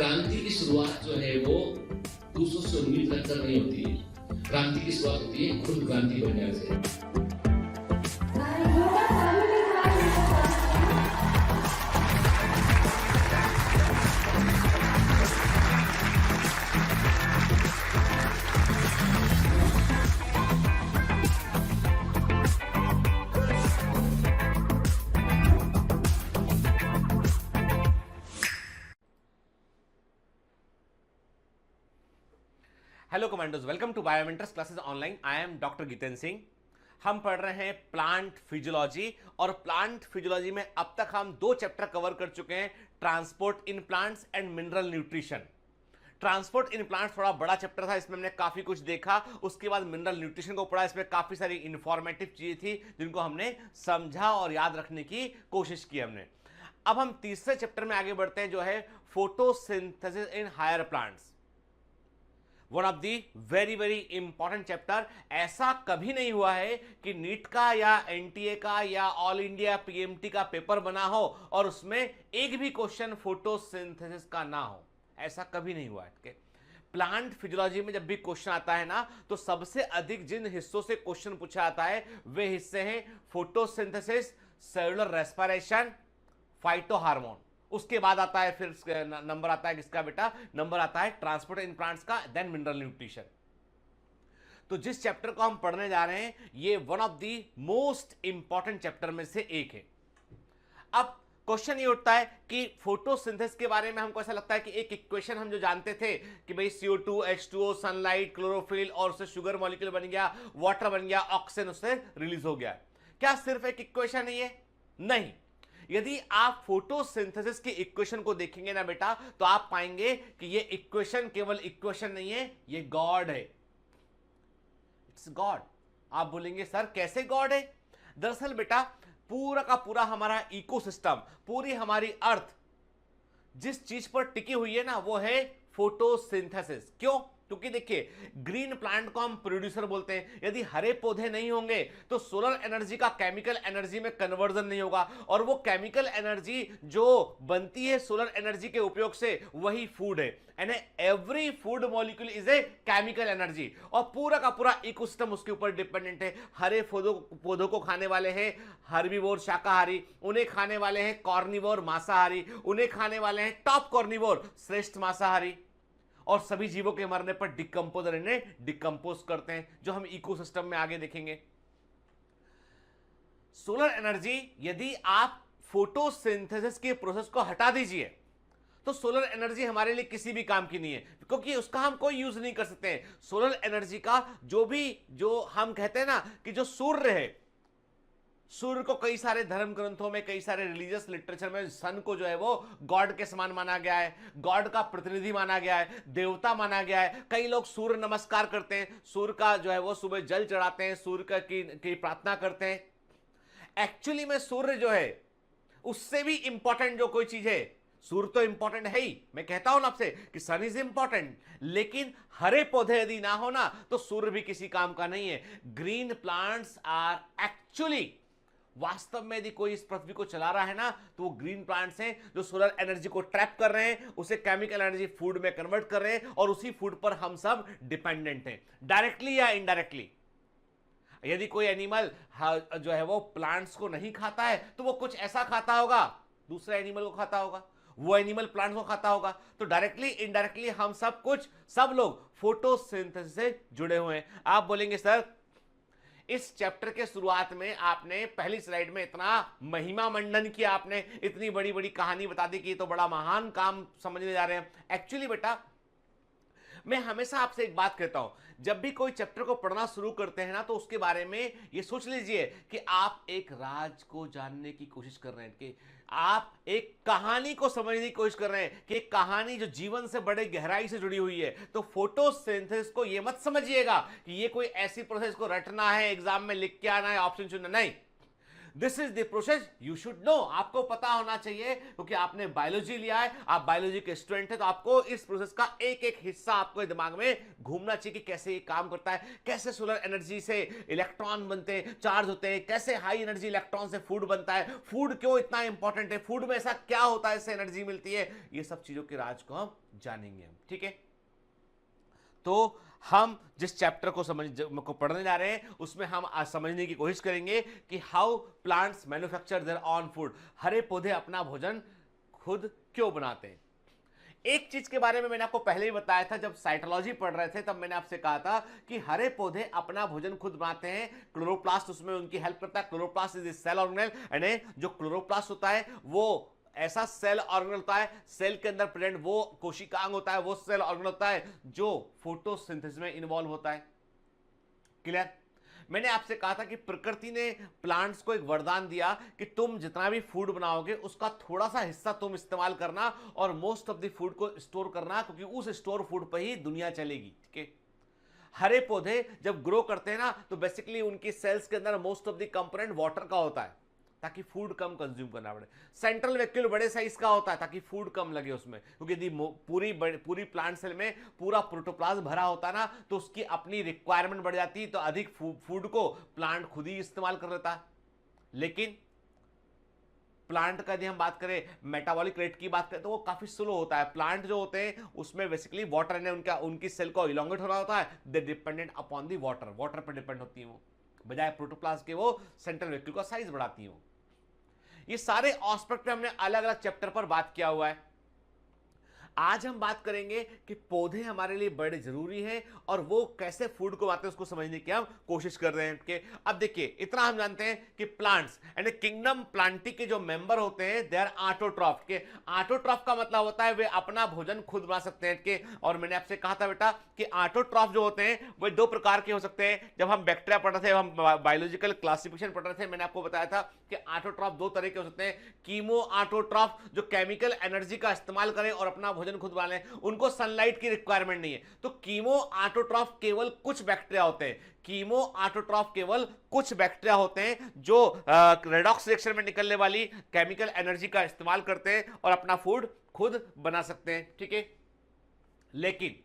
क्रांति की शुरुआत जो है वो दूसरों से उम्मीद रखकर नहीं होती है। क्रांति की शुरुआत होती है खुद क्रांति बनने से। Hello commandos, welcome to Biomentors classes online. I am doctor Gitendra Singh. हम पढ़ रहे हैं प्लांट फिजियोलॉजी, और प्लांट फिजियोलॉजी में अब तक हम 2 चैप्टर कवर कर चुके हैं, transport in plants and mineral nutrition. Transport in plants थोड़ा बड़ा चैप्टर था, इसमें हमने काफी कुछ देखा। उसके बाद मिनरल न्यूट्रिशन को पढ़ा, इसमें काफी सारी इंफॉर्मेटिव चीजें थी जिनको हमने समझा और याद रखने की कोशिश की हमने। अब हम तीसरे चैप्टर में आगे बढ़ते हैं, जो है photosynthesis in higher plants. One of the very very important chapter. ऐसा कभी नहीं हुआ है कि नीट का या एनटीए का या ऑल इंडिया पीएमटी का पेपर बना हो और उसमें एक भी क्वेश्चन फोटोसिंथेसिस का ना हो। ऐसा कभी नहीं हुआ है। प्लांट फिजियोलॉजी में जब भी क्वेश्चन आता है ना, तो सबसे अधिक जिन हिस्सों से क्वेश्चन पूछा आता है वे हिस्से हैं photosynthesis, cellular respiration, phyto hormone. उसके बाद आता है फिर नंबर आता है किसका बेटा, नंबर आता है ट्रांसपोर्ट इन प्लांट्स का, देन मिनरल न्यूट्रिशन। तो जिस चैप्टर को हम पढ़ने जा रहे हैं ये one of the most important chapter में से एक है। अब क्वेश्चन ये उठता है कि फोटोसिंथेसिस के बारे में हमको ऐसा लगता है कि एक इक्वेशन हम जो जानते थे कि भाई CO2 H2O, सनलाइट, क्लोरोफिल, और उससे शुगर मॉलिक्यूल बन गया, वाटर बन गया, ऑक्सीजन उससे रिलीज हो गया। क्या सिर्फ एक इक्वेशन है ये? नहीं। यदि आप फोटोसिंथेसिस की इक्वेशन को देखेंगे ना बेटा, तो आप पाएंगे कि ये इक्वेशन केवल इक्वेशन नहीं है, ये गॉड है। It's God. आप बोलेंगे सर कैसे गॉड है? दरअसल बेटा पूरा का पूरा हमारा इकोसिस्टम, पूरी हमारी अर्थ जिस चीज पर टिकी हुई है ना, वो है फोटोसिंथेसिस। क्यों? क्योंकि देखिए ग्रीन प्लांट को हम प्रोड्यूसर बोलते हैं। यदि हरे पौधे नहीं होंगे तो सोलर एनर्जी का केमिकल एनर्जी में कन्वर्जन नहीं होगा, और वो केमिकल एनर्जी जो बनती है सोलर एनर्जी के उपयोग से, वही फूड है। And every food molecule is a chemical energy, और पूरा का पूरा इकोसिस्टम उसके ऊपर डिपेंडेंट है। हरे पौधों को खाने वाले हैं हर्बीवोर शाकाहारी, उन्हें खाने वाले हैं कॉर्निवोर मांसाहारी, उन्हें खाने वाले हैं टॉप कॉर्निवोर श्रेष्ठ मांसाहारी, और सभी जीवों के मरने पर डिकम्पोजर इन्हें डिकम्पोज करते हैं, जो हम इकोसिस्टम में आगे देखेंगे। सोलर एनर्जी, यदि आप फोटोसिंथेसिस के प्रोसेस को हटा दीजिए तो सोलर एनर्जी हमारे लिए किसी भी काम की नहीं है, क्योंकि उसका हम कोई यूज नहीं कर सकते हैं। सोलर एनर्जी का जो हम कहते हैं ना कि जो सूर्य है, सूर्य को कई सारे धर्म ग्रंथों में, कई सारे रिलीजियस लिटरेचर में सन को जो है वो गॉड के समान माना गया है, गॉड का प्रतिनिधि माना गया है, देवता माना गया है। कई लोग सूर्य नमस्कार करते हैं, सूर्य का जो है वो सुबह जल चढ़ाते हैं, सूर्य की प्रार्थना करते हैं। एक्चुअली में सूर्य जो है उससे भी इंपॉर्टेंट जो कोई चीज है, सूर्य तो इंपॉर्टेंट है ही, मैं कहता हूं ना आपसे कि सन इज इंपॉर्टेंट, लेकिन हरे पौधे यदि ना हो ना तो सूर्य भी किसी काम का नहीं है। ग्रीन प्लांट्स आर एक्चुअली, वास्तव में यदि कोई इस पृथ्वी को चला रहा है ना, तो वो ग्रीन प्लांट्स हैं जो सोलर एनर्जी को ट्रैप कर रहे हैं, उसे केमिकल एनर्जी फूड में कन्वर्ट कर रहे हैं, और उसी फूड पर हम सब डिपेंडेंट हैं, डायरेक्टली या इनडायरेक्टली। यदि कोई एनिमल जो है वो प्लांट्स को नहीं खाता है तो वो कुछ ऐसा खाता होगा, दूसरे एनिमल को खाता होगा, वो एनिमल प्लांट्स को खाता होगा। तो डायरेक्टली इनडायरेक्टली हम सब लोग फोटोसिंथेसिस से जुड़े हुए हैं। आप बोलेंगे सर इस चैप्टर के शुरुआत में आपने पहली स्लाइड में इतना महिमा मंडन किया, आपने इतनी बड़ी बड़ी कहानी बता दी कि ये तो बड़ा महान काम समझने जा रहे हैं। एक्चुअली बेटा मैं हमेशा आपसे एक बात कहता हूं, जब भी कोई चैप्टर को पढ़ना शुरू करते हैं ना, तो उसके बारे में ये सोच लीजिए कि आप एक राज को जानने की कोशिश कर रहे हैं, कि आप एक कहानी को समझने की कोशिश कर रहे हैं, कि एक कहानी जो जीवन से बड़े गहराई से जुड़ी हुई है। तो फोटोसिंथेसिस को ये मत समझिएगा कि ये कोई ऐसी प्रोसेस को रटना है, एग्जाम में लिख के आना है, ऑप्शन चुनना, नहीं। This is the process you should know, आपको पता होना चाहिए क्योंकि आपने बायोलॉजी लिया है, आप बायोलॉजी के स्टूडेंट हैं, तो आपको इस प्रोसेस का एक एक हिस्सा आपको दिमाग में घूमना चाहिए कि कैसे ये काम करता है, कैसे सोलर एनर्जी से इलेक्ट्रॉन बनते हैं, चार्ज होते हैं, कैसे हाई एनर्जी इलेक्ट्रॉन से फूड बनता है, फूड क्यों इतना इंपॉर्टेंट है, फूड में ऐसा क्या होता है इससे एनर्जी मिलती है, ये सब चीजों के राज को हम जानेंगे। ठीक है, तो हम जिस चैप्टर को पढ़ने जा रहे हैं उसमें हम आज समझने की कोशिश करेंगे कि how plants manufacture their own food, हरे पौधे अपना भोजन खुद क्यों बनाते हैं। एक चीज के बारे में मैंने आपको पहले ही बताया था, जब साइटोलॉजी पढ़ रहे थे तब मैंने आपसे कहा था कि हरे पौधे अपना भोजन खुद बनाते हैं, क्लोरोप्लास्ट उसमें उनकी हेल्प करता है। क्लोरोप्लास्ट इज सेल ऑर्गेनेल, यानी जो क्लोरोप्लास्ट होता है वो ऐसा सेल ऑर्गेनल होता है, सेल के अंदर प्रेजेंट वो कोशिकांग होता है, वो सेल ऑर्गेनल होता है जो फोटोसिंथेसिस में इन्वॉल्व होता है। क्लियर? मैंने आपसे कहा था कि प्रकृति ने प्लांट्स को एक वरदान दिया कि तुम जितना भी फूड बनाओगे उसका थोड़ा सा हिस्सा तुम इस्तेमाल करना और मोस्ट ऑफ द फूड को स्टोर करना, क्योंकि उस स्टोर फूड पर ही दुनिया चलेगी। ठीक है, हरे पौधे जब ग्रो करते हैं ना तो बेसिकली उनकी सेल्स के अंदर most of the component water का होता है ताकि फूड कम कंज्यूम करना पड़े। सेंट्रल वैक्यूल बड़े साइज का होता है ताकि फूड कम लगे उसमें, क्योंकि यदि पूरी प्लांट सेल में पूरा प्रोटोप्लाज्म भरा होता है ना तो उसकी अपनी रिक्वायरमेंट बढ़ जाती है, तो अधिक फूड को प्लांट खुद ही इस्तेमाल कर लेता है। लेकिन प्लांट का यदि हम बात करें, मेटाबॉलिक रेट की बात करें तो वो काफी स्लो होता है। प्लांट जो होते हैं उसमें बेसिकली वाटर ने उनकी सेल को इलोंगेट हो रहा होता है, दे डिपेंडेंट अपॉन दी वाटर पर डिपेंड होती है वो, बजाय प्रोटोप्लाज्म के वो सेंट्रल वैक्यूल का साइज बढ़ाती है। ये सारे एस्पेक्ट पे हमने अलग अलग चैप्टर पर बात किया हुआ है। आज हम बात करेंगे कि पौधे हमारे लिए बड़े जरूरी हैं और वो कैसे फूड को बनाते हैं उसको समझने की हम कोशिश कर रहे हैं। कि अब देखिए, इतना हम जानते हैं कि प्लांट्स यानी किंगडम प्लांटी के जो मेंबर होते हैं दे आर ऑटोट्रॉफ। के ऑटोट्रॉफ का मतलब होता है वे अपना भोजन खुद बना सकते हैं। के और मैंने आपसे कहा था बेटा कि ऑटोट्रॉफ जो होते हैं वे दो प्रकार के हो सकते हैं। जब हम बैक्टीरिया पढ़ रहे थे, हम बायोलॉजिकल क्लासिफिकेशन पढ़ रहे थे, मैंने आपको बताया था कि ऑटोट्रॉफ दो तरह के हो सकते हैं। कीमो ऑटोट्रॉफ जो केमिकल एनर्जी का इस्तेमाल करें और अपना भोजन खुद बना लें, उनको सनलाइट की रिक्वायरमेंट नहीं है। तो कीमो ऑटोट्रॉफ केवल कुछ बैक्टीरिया होते हैं, कीमो ऑटोट्रॉफ केवल कुछ बैक्टीरिया होते हैं जो रेडॉक्स रिएक्शन में निकलने वाली केमिकल एनर्जी का इस्तेमाल करते हैं और अपना फूड खुद बना सकते हैं। ठीक है, लेकिन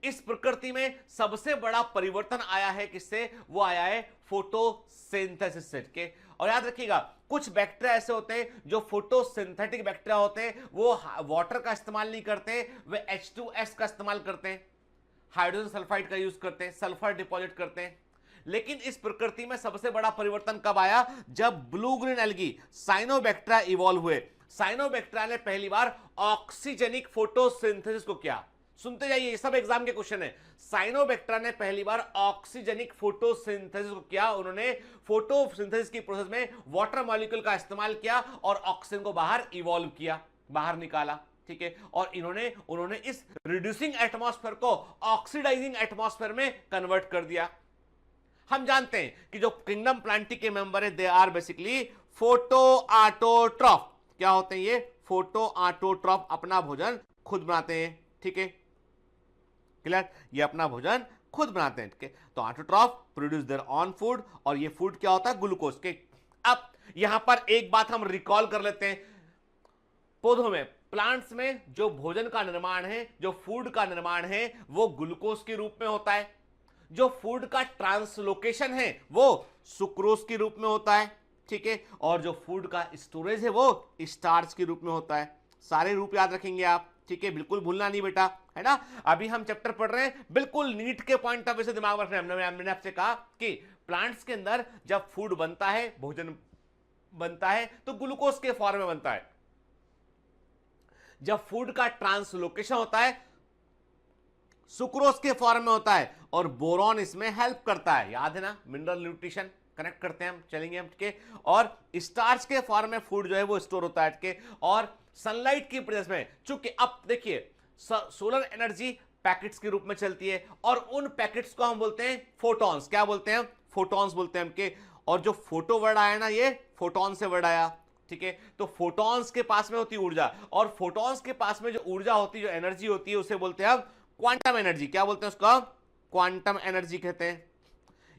इस प्रकृति में सबसे बड़ा परिवर्तन आया है किससे? वो आया है फोटोसिंथेसिस से। के और याद रखिएगा, कुछ बैक्टीरिया ऐसे होते हैं जो फोटोसिंथेटिक बैक्टीरिया होते हैं, वो वाटर का इस्तेमाल नहीं करते, वे H2S का इस्तेमाल करते हैं, हाइड्रोजन सल्फाइड का यूज करते हैं, सल्फर डिपॉजिट करते हैं। लेकिन इस प्रकृति में सबसे बड़ा परिवर्तन कब आया? जब blue green algae cyanobacteria evolve हुए। साइनोबैक्टीरिया ने पहली बार ऑक्सीजेनिक फोटोसिंथेसिस को किया। सुनते जाइए, ये सब एग्जाम के क्वेश्चन है। साइनोबैक्टीरिया ने पहली बार ऑक्सीजेनिक फोटोसिंथेसिस को किया। उन्होंने फोटोसिंथेसिस की प्रोसेस में वाटर मॉलिक्यूल का इस्तेमाल किया और ऑक्सीजन को बाहर इवॉल्व किया, बाहर निकाला। ठीक है, और उन्होंने इस रिड्यूसिंग एटमॉस्फेयर को ऑक्सीडाइजिंग एटमॉस्फेयर में कन्वर्ट कर दिया। हम जानते हैं कि जो किंगडम प्लांटी के मेंबर है they are basically photo autotroph. क्या होते हैं ये? फोटो ऑटोट्रॉफ, अपना भोजन खुद बनाते हैं। ठीक है, क्लियर? ये अपना भोजन खुद बनाते हैं। ठीक है, तो autotroph produce their own food, और ये फूड क्या होता है? ग्लूकोज के। अब यहां पर एक बात हम रिकॉल कर लेते हैं, पौधों में, प्लांट्स में जो भोजन का निर्माण है, जो फूड का निर्माण है, वो ग्लूकोज के रूप में होता है। जो फूड का ट्रांसलोकेशन है वो सुक्रोज के रूप में होता है। ठीक है, और जो फूड का स्टोरेज है वो स्टार्च के रूप में होता है। सारे रूप याद रखेंगे आप। ठीक है, बिल्कुल भूलना नहीं बेटा, है ना। अभी हम चैप्टर पढ़ रहे हैं, बिल्कुल नीट के पॉइंट ऑफ व्यू से दिमाग में रखना। मैंने आपसे कहा कि प्लांट्स के अंदर जब फूड बनता है, भोजन बनता है, तो ग्लूकोज के फॉर्म में बनता है। जब फूड का ट्रांसलोकेशन होता है, सुक्रोज के फॉर्म में होता है, और बोरॉन इसमें हेल्प करता है। याद है ना, मिनरल न्यूट्रिशन कनेक्ट करते हैं हम, चलेंगे हम। ठीक है, और स्टार्च के फॉर्म में फूड जो है वो स्टोर होता है। ठीक है, और सनलाइट की प्रेजेंस में, चूंकि अब देखिए सोलर एनर्जी पैकेट्स के रूप में चलती है, और उन पैकेट्स को हम बोलते हैं फोटॉन्स। क्या बोलते हैं? फोटॉन्स बोलते हैं उनके। और जो फोटो वर्ड आया ना, ये फोटॉन से वर्ड आया। ठीक है, तो फोटॉन्स के पास में होती ऊर्जा, और फोटॉन्स के पास में जो ऊर्जा होती है, जो एनर्जी होती है, उसे बोलते हैं अब क्वांटम एनर्जी। क्या बोलते हैं उसका? क्वांटम एनर्जी कहते हैं।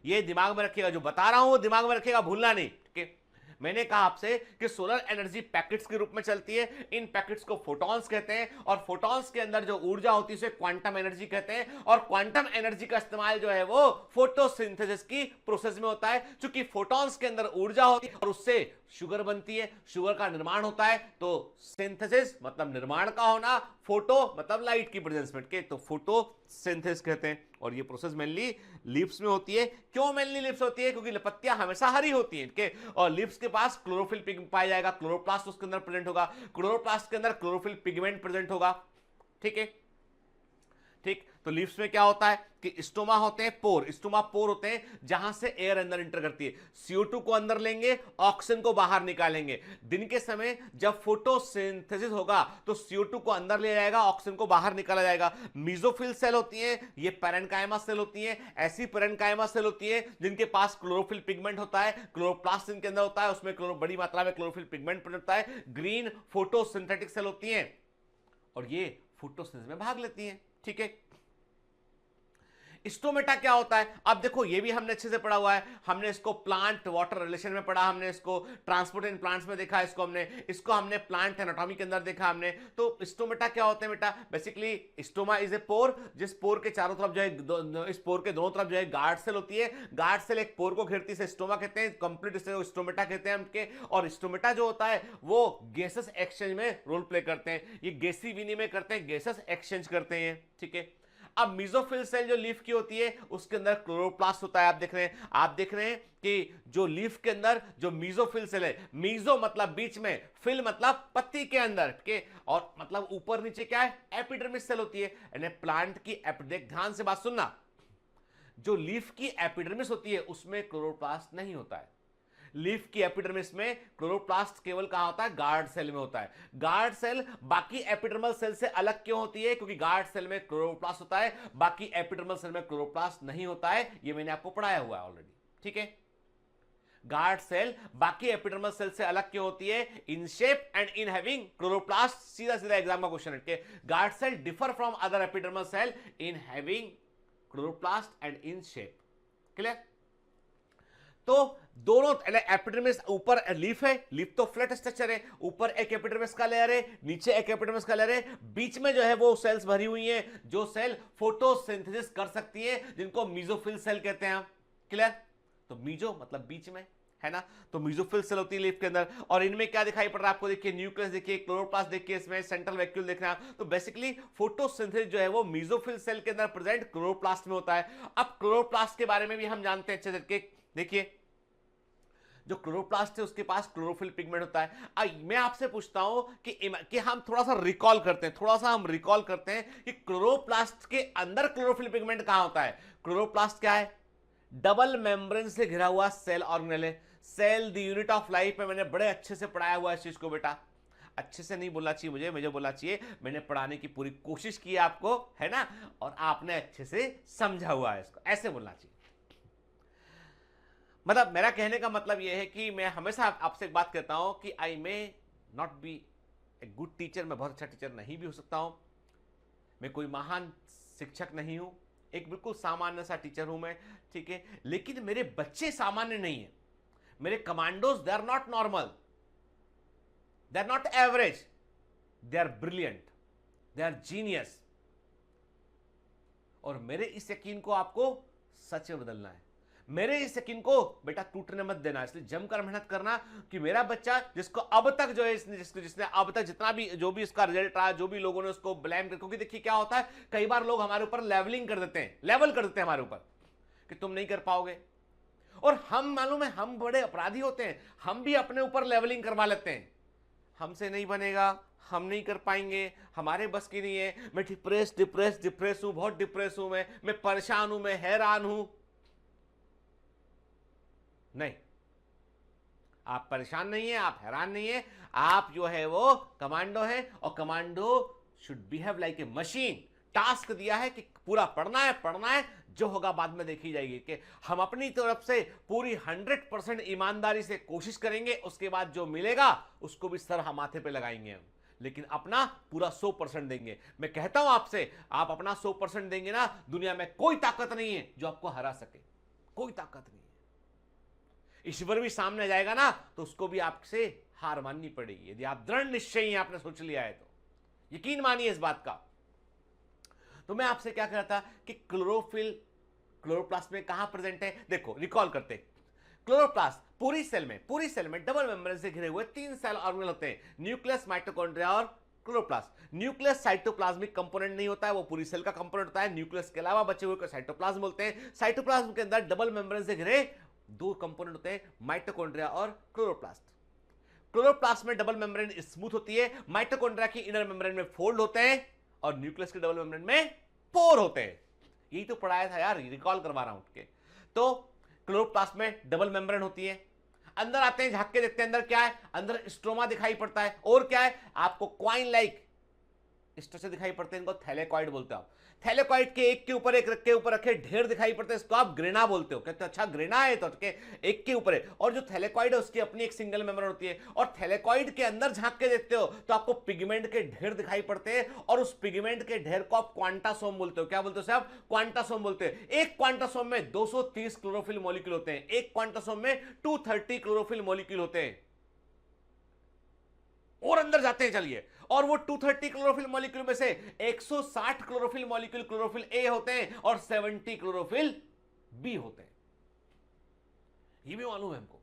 ये दिमाग में रखिएगा, जो बता रहा हूं वो दिमाग में रखिएगा, भूलना नहीं। ठीक है, मैंने कहा आपसे कि सोलर एनर्जी पैकेट्स के रूप में चलती है, इन पैकेट्स को फोटॉन्स कहते हैं, और फोटॉन्स के अंदर जो ऊर्जा होती है उसे क्वांटम एनर्जी कहते हैं, और क्वांटम एनर्जी का इस्तेमाल जो है वो फोटोसिंथेसिस की प्रोसेस में होता है। क्योंकि फोटॉन्स के अंदर ऊर्जा होती है और उससे शुगर बनती है, शुगर का निर्माण होता है, तो सिंथेसिस मतलब निर्माण का होना, फोटो मतलब लाइट की प्रेजेंस में के, तो फोटोसिंथेसिस कहते हैं। और ये प्रोसेस मेनली लीव्स में होती है। क्यों मेनली लीव्स होती है? क्योंकि पत्तियां हमेशा हरी होती हैं के, और लीव्स के पास क्लोरोफिल पिगमेंट पाया जाएगा, क्लोरोप्लास्ट उसके अंदर प्रेजेंट होगा, क्लोरोप्लास्ट के अंदर क्लोरोफिल पिगमेंट प्रेजेंट होगा। ठीक है, ठीक। तो लीव्स में क्या होता है कि स्टोमा होते हैं, पोर, स्टोमा पोर होते हैं जहां से एयर अंदर इंटर करती है, CO2 को अंदर लेंगे, ऑक्सीजन को बाहर निकालेंगे। दिन के समय जब फोटोसिंथेसिस होगा तो CO2 को अंदर ले जाएगा, ऑक्सीजन को बाहर निकाला जाएगा। मीजोफिल सेल होती हैं, ये पैरेन्काइमा सेल होती हैं, ऐसी पैरेन्काइमा सेल होती है जिनके पास क्लोरोफिल पिगमेंट होता है, क्लोरोप्लास्ट इनके अंदर होता है, उसमें बड़ी मात्रा में क्लोरोफिल पिगमेंट प्रेजेंट होता है। ग्रीन फोटोसिंथेटिक सेल होती हैं और ये फोटोसिंथेसिस में भाग लेती हैं। ठीक है, स्टोमेटा क्या होता है? अब देखो, ये भी हमने अच्छे से पढ़ा हुआ है, हमने इसको प्लांट वाटर रिलेशन में पढ़ा, हमने इसको ट्रांसपोर्ट इन प्लांट्स में देखा, इसको हमने प्लांट एनाटॉमी के अंदर देखा हमने। तो स्टोमेटा क्या होते हैं बेटा? बेसिकली स्टोमा इज ए पोर, जिस पोर के चारों तरफ जो है, इस पोर के दोनों तरफ जो है गार्ड सेल होती है, गार्ड सेल एक पोर को घेरती है, स्टोमा कहते हैं, कंप्लीट स्टोमेटा कहते हैं हमके। और स्टोमेटा जो होता है वो गैसेस एक्सचेंज में रोल प्ले करते हैं, ये गैसी विनिमय करते हैं, गैसेस एक्सचेंज करते हैं। ठीक है, अब मीजोफिल सेल जो लीफ की होती है उसके अंदर क्लोरोप्लास्ट होता है। आप देख रहे हैं कि जो लीफ के अंदर जो मीजोफिल सेल है, मीजो मतलब बीच में, फिल मतलब पत्ती के अंदर के, और मतलब ऊपर नीचे क्या है, एपिडर्मिस सेल होती है। यानी प्लांट की एपिडेक, ध्यान से बात सुनना, जो लीफ की एपिडर्मिस होती है उसमें क्लोरोप्लास्ट नहीं होता है। लीफ की एपिडर्मिस में क्लोरोप्लास्ट केवल कहां होता है? गार्ड सेल में होता है। गार्ड सेल बाकी एपिडर्मल सेल से अलग क्यों होती है? क्योंकि गार्ड सेल में क्लोरोप्लास्ट होता है, बाकी एपिडर्मल सेल में क्लोरोप्लास्ट नहीं होता है। ये मैंने आपको पढ़ाया हुआ है ऑलरेडी। ठीक है, गार्ड सेल बाकी एपिडर्मल सेल से अलग क्यों होती है? In shape and in having chloroplast. सीधा सीधा एग्जाम का क्वेश्चन है, guard cell differ from other epidermal cell in having chloroplast and in shape. Clear? तो दोनों एपिडर्मिस, ऊपर लीफ है, लीफ तो फ्लैट स्ट्रक्चर है, ऊपर एक एपिडर्मिस का लेयर है, नीचे एक एपिडर्मिस का लेयर है, बीच में जो है वो सेल्स भरी हुई हैं जो सेल फोटोसिंथेसिस कर सकती है, जिनको मीजोफिल सेल कहते हैं। क्लियर? तो मीजो मतलब बीच में, है ना? तो मीजोफिल सेल होती है लीफ के अंदर, और इनमें क्या दिखाई पड़ रहा है आपको? देखिए न्यूक्लियस, देखिए क्लोरोप्लास्ट, देखिए इसमें सेंट्रल वैक्यूल देख रहे हैं। तो बेसिकली फोटोसिंथेसिस जो है वो मीजोफिल सेल के अंदर प्रेजेंट क्लोरोप्लास्ट में होता है। अब क्लोरोप्लास्ट के बारे में भी हम जानते हैं अच्छे से। देखिए, जो क्लोरोप्लास्ट है उसके पास क्लोरोफिल पिगमेंट होता है। मैं आपसे पूछता हूं कि हम थोड़ा सा रिकॉल करते हैं कि क्लोरोप्लास्ट के अंदर क्लोरोफिल पिगमेंट कहां होता है? क्लोरोप्लास्ट क्या है? डबल मेम्ब्रेन से घिरा हुआ सेल ऑर्गेनेल है। Cell the unit of life में मैंने बड़े अच्छे से पढ़ाया हुआ है इस चीज को बेटा। अच्छे से नहीं बोलना चाहिए मुझे बोलना चाहिए मैंने पढ़ाने की पूरी कोशिश की है आपको, है ना, और आपने अच्छे से समझा हुआ है इसको, ऐसे बोलना चाहिए। मतलब मेरा कहने का मतलब यह है कि मैं हमेशा आपसे एक बात कहता हूं कि I may not be a good teacher, मैं बहुत अच्छा टीचर नहीं भी हो सकता हूं, मैं कोई महान शिक्षक नहीं हूं, एक बिल्कुल सामान्य सा टीचर हूं मैं। ठीक है, लेकिन मेरे बच्चे सामान्य नहीं है। मेरे commandos, they are not normal, they are not average, they are brilliant, they are genius. और मेरे इस यकीन को आपको सच में बदलना है। मेरे इस यकीन को बेटा टूटने मत देना, इसलिए जमकर मेहनत करना कि मेरा बच्चा, जिसको अब तक जो है जिसने अब तक जितना भी जो भी इसका रिजल्ट रहा, जो भी लोगों ने उसको ब्लेम कर, क्योंकि देखिए क्या होता है, कई बार लोग हमारे ऊपर लेवल कर देते हैं हमारे ऊपर कि तुम नहीं कर पाओगे। और हम, मालूम है, हम बड़े अपराधी होते हैं, हम भी अपने ऊपर लेवलिंग करवा लेते हैं। हमसे नहीं बनेगा, हम नहीं कर पाएंगे, हमारे बस की नहीं है, मैं डिप्रेस हूं, बहुत डिप्रेस हूं, मैं परेशान हूं, मैं हैरान हूं। नहीं, आप परेशान नहीं है, आप हैरान नहीं है, आप जो है वो कमांडो है, और commando should behave like a machine. Task दिया है कि पूरा पढ़ना है, जो होगा बाद में देखी जाएगी। कि हम अपनी तरफ से पूरी 100% ईमानदारी से कोशिश करेंगे, उसके बाद जो मिलेगा उसको भी सर हम माथे पे लगाएंगे हम, लेकिन अपना पूरा 100% देंगे। मैं कहता हूं आपसे, आप अपना 100% देंगे ना, दुनिया में कोई ताकत नहीं है जो आपको हरा सके, कोई ताकत नहीं है। ईश्वर भी सामने आ जाएगा ना तो उसको भी आपसे हार माननी पड़ेगी, यदि आप दृढ़ निश्चयी आपने सोच लिया है तो यकीन मानिए इस बात का। तो मैं आपसे क्या कह रहा था कि क्लोरोफिल क्लोरोप्लास्ट में कहां प्रेजेंट है, देखो रिकॉल करते। क्लोरोप्लास्ट पूरी सेल में डबल मेम्ब्रेन से घिरे हुए 3 सेल ऑर्गेनल होते हैं, न्यूक्लियस, माइटोकॉन्ड्रिया और क्लोरोप्लास्ट। न्यूक्लियस साइटोप्लाज्मिक कंपोनेंट नहीं होता है, वो पूरी सेल का कंपोनेंट होता है। न्यूक्लियस के अलावा बचे हुए को साइटोप्लाज्म बोलते हैं। साइटोप्लाज्म के अंदर डबल मेम्ब्रेन से घिरे 2 कंपोनेंट होते हैं, माइटोकॉन्ड्रिया और क्लोरोप्लास्ट। क्लोरोप्लास्ट में डबल मेम्ब्रेन स्मूथ होती है, माइटोकॉन्ड्रिया की इनर मेम्ब्रेन में फोल्ड होते हैं और न्यूक्लियस के डबल मेम्ब्रेन में पोर होते हैं। यही तो पढ़ाया था यार, रिकॉल करवा रहा हूं उठ के। तो क्लोरोप्लास्ट में डबल मेम्ब्रेन होती है। अंदर आते हैं, झांक के देखते हैं अंदर क्या है, अंदर स्ट्रोमा दिखाई पड़ता है और क्या है, आपको क्वाइन लाइक स्ट्रक्चर दिखाई पड़ते हैं, इनको थैलेकॉइड बोलते हो आप। थैलेकॉइड के एक के ऊपर एक के ऊपर रखे ढेर दिखाई पड़ते हैं, इसको आप ग्रेना बोलते हो। कहते हैं अच्छा ग्रेना है तो एक के ऊपर है, और जो थैलेकॉइड है उसकी अपनी एक सिंगल मेम्ब्रेन होती है। और थैलेकॉइड के अंदर झांक के देखते हो तो आपको पिगमेंट के ढेर दिखाई पड़ते हैं, और उस पिगमेंट के ढेर को आप क्वांटासोम बोलते हो। क्या बोलते हो साहब? क्वांटासोम बोलते हैं। एक क्वांटासोम में 230 क्लोरोफिल मॉलिक्यूल होते हैं, एक क्वांटासोम में 230 क्लोरोफिल मॉलिक्यूल होते हैं। और अंदर जाते हैं चलिए, और वो 230 क्लोरोफिल मॉलिक्यूल में से 160 क्लोरोफिल मॉलिक्यूल क्लोरोफिल ए होते हैं और 70 क्लोरोफिल बी होते हैं। ये भी मालूम है हमको,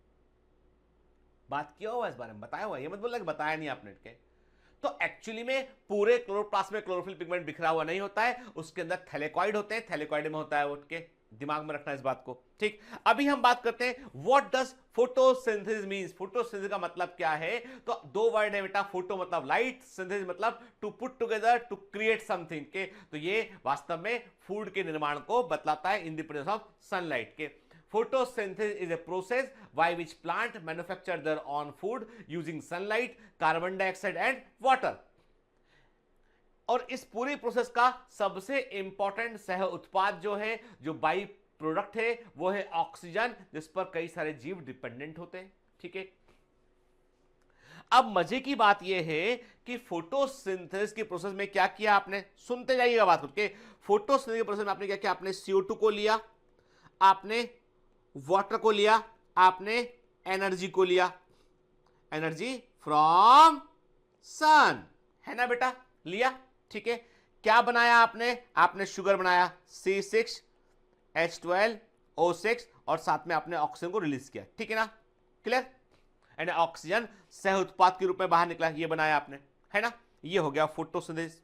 बात किया हुआ इस बारे में, बताया हुआ। ये मत बोलना कि बताया नहीं आपने के। तो एक्चुअली में पूरे क्लोरोप्लास्ट में क्लोरोफिल पिगमेंट बिखरा हुआ नहीं होता है, उसके अंदर थैलेकॉइड होते हैं, थैलेकॉइड में होता है उठ के, दिमाग में रखना इस बात को, ठीक। अभी हम बात करते हैं what does photosynthesis means. Photosynthesis का मतलब क्या है? तो 2 वर्ड है बेटा, फोटो मतलब लाइट, सिंथेसिस मतलब to put together, to create something के। तो ये वास्तव में फूड के निर्माण को बतलाता है in the presence of sunlight के। Photosynthesis is a process by which plant manufacture their own food using sunlight, carbon dioxide and water. और इस पूरी प्रोसेस का सबसे इंपॉर्टेंट सह उत्पाद जो है, जो बाई प्रोडक्ट है, वो है ऑक्सीजन, जिस पर कई सारे जीव डिपेंडेंट होते हैं, ठीक है। अब मजे की बात यह है कि फोटोसिंथेसिस की प्रोसेस में क्या किया आपने, सुनते जाइएगा बात करके। फोटोसिंथेसिस की प्रोसेस में आपने क्या किया? आपने CO2 को लिया, आपने वाटर को लिया, आपने एनर्जी को लिया, एनर्जी फ्रॉम सन, है ना बेटा, लिया, ठीक है। क्या बनाया आपने? आपने शुगर बनाया C6H12O6 और साथ में आपने ऑक्सीजन को रिलीज किया, ठीक है ना, क्लियर। एंड ऑक्सीजन सह उत्पाद के रूप में बाहर निकला, ये बनाया आपने, है ना। ये हो गया फोटोसिंथेसिस।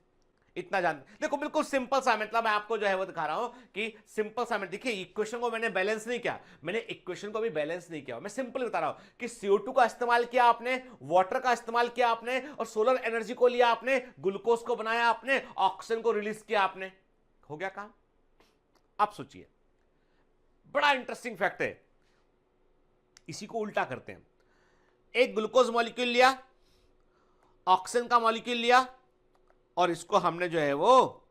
इतना जान देखो, बिल्कुल सिंपल सा, मतलब मैं आपको जो है वो दिखा रहा हूं कि सिंपल सा। देखिए इक्वेशन को मैंने बैलेंस नहीं किया, मैंने इक्वेशन को भी बैलेंस नहीं किया, मैं सिंपल बता रहा हूं कि CO2 का इस्तेमाल किया आपने, वाटर का इस्तेमाल किया आपने, और सोलर एनर्जी को लिया आपने, ग्लूकोज को बनाया आपने, ऑक्सीजन को रिलीज किया आपने, हो गया काम। आप सोचिए, बड़ा इंटरेस्टिंग फैक्ट है। इसी को उल्टा करते हैं। एक ग्लूकोज मॉलिक्यूल लिया, ऑक्सीजन का मॉलिक्यूल लिया, और इसको हमने जो है वो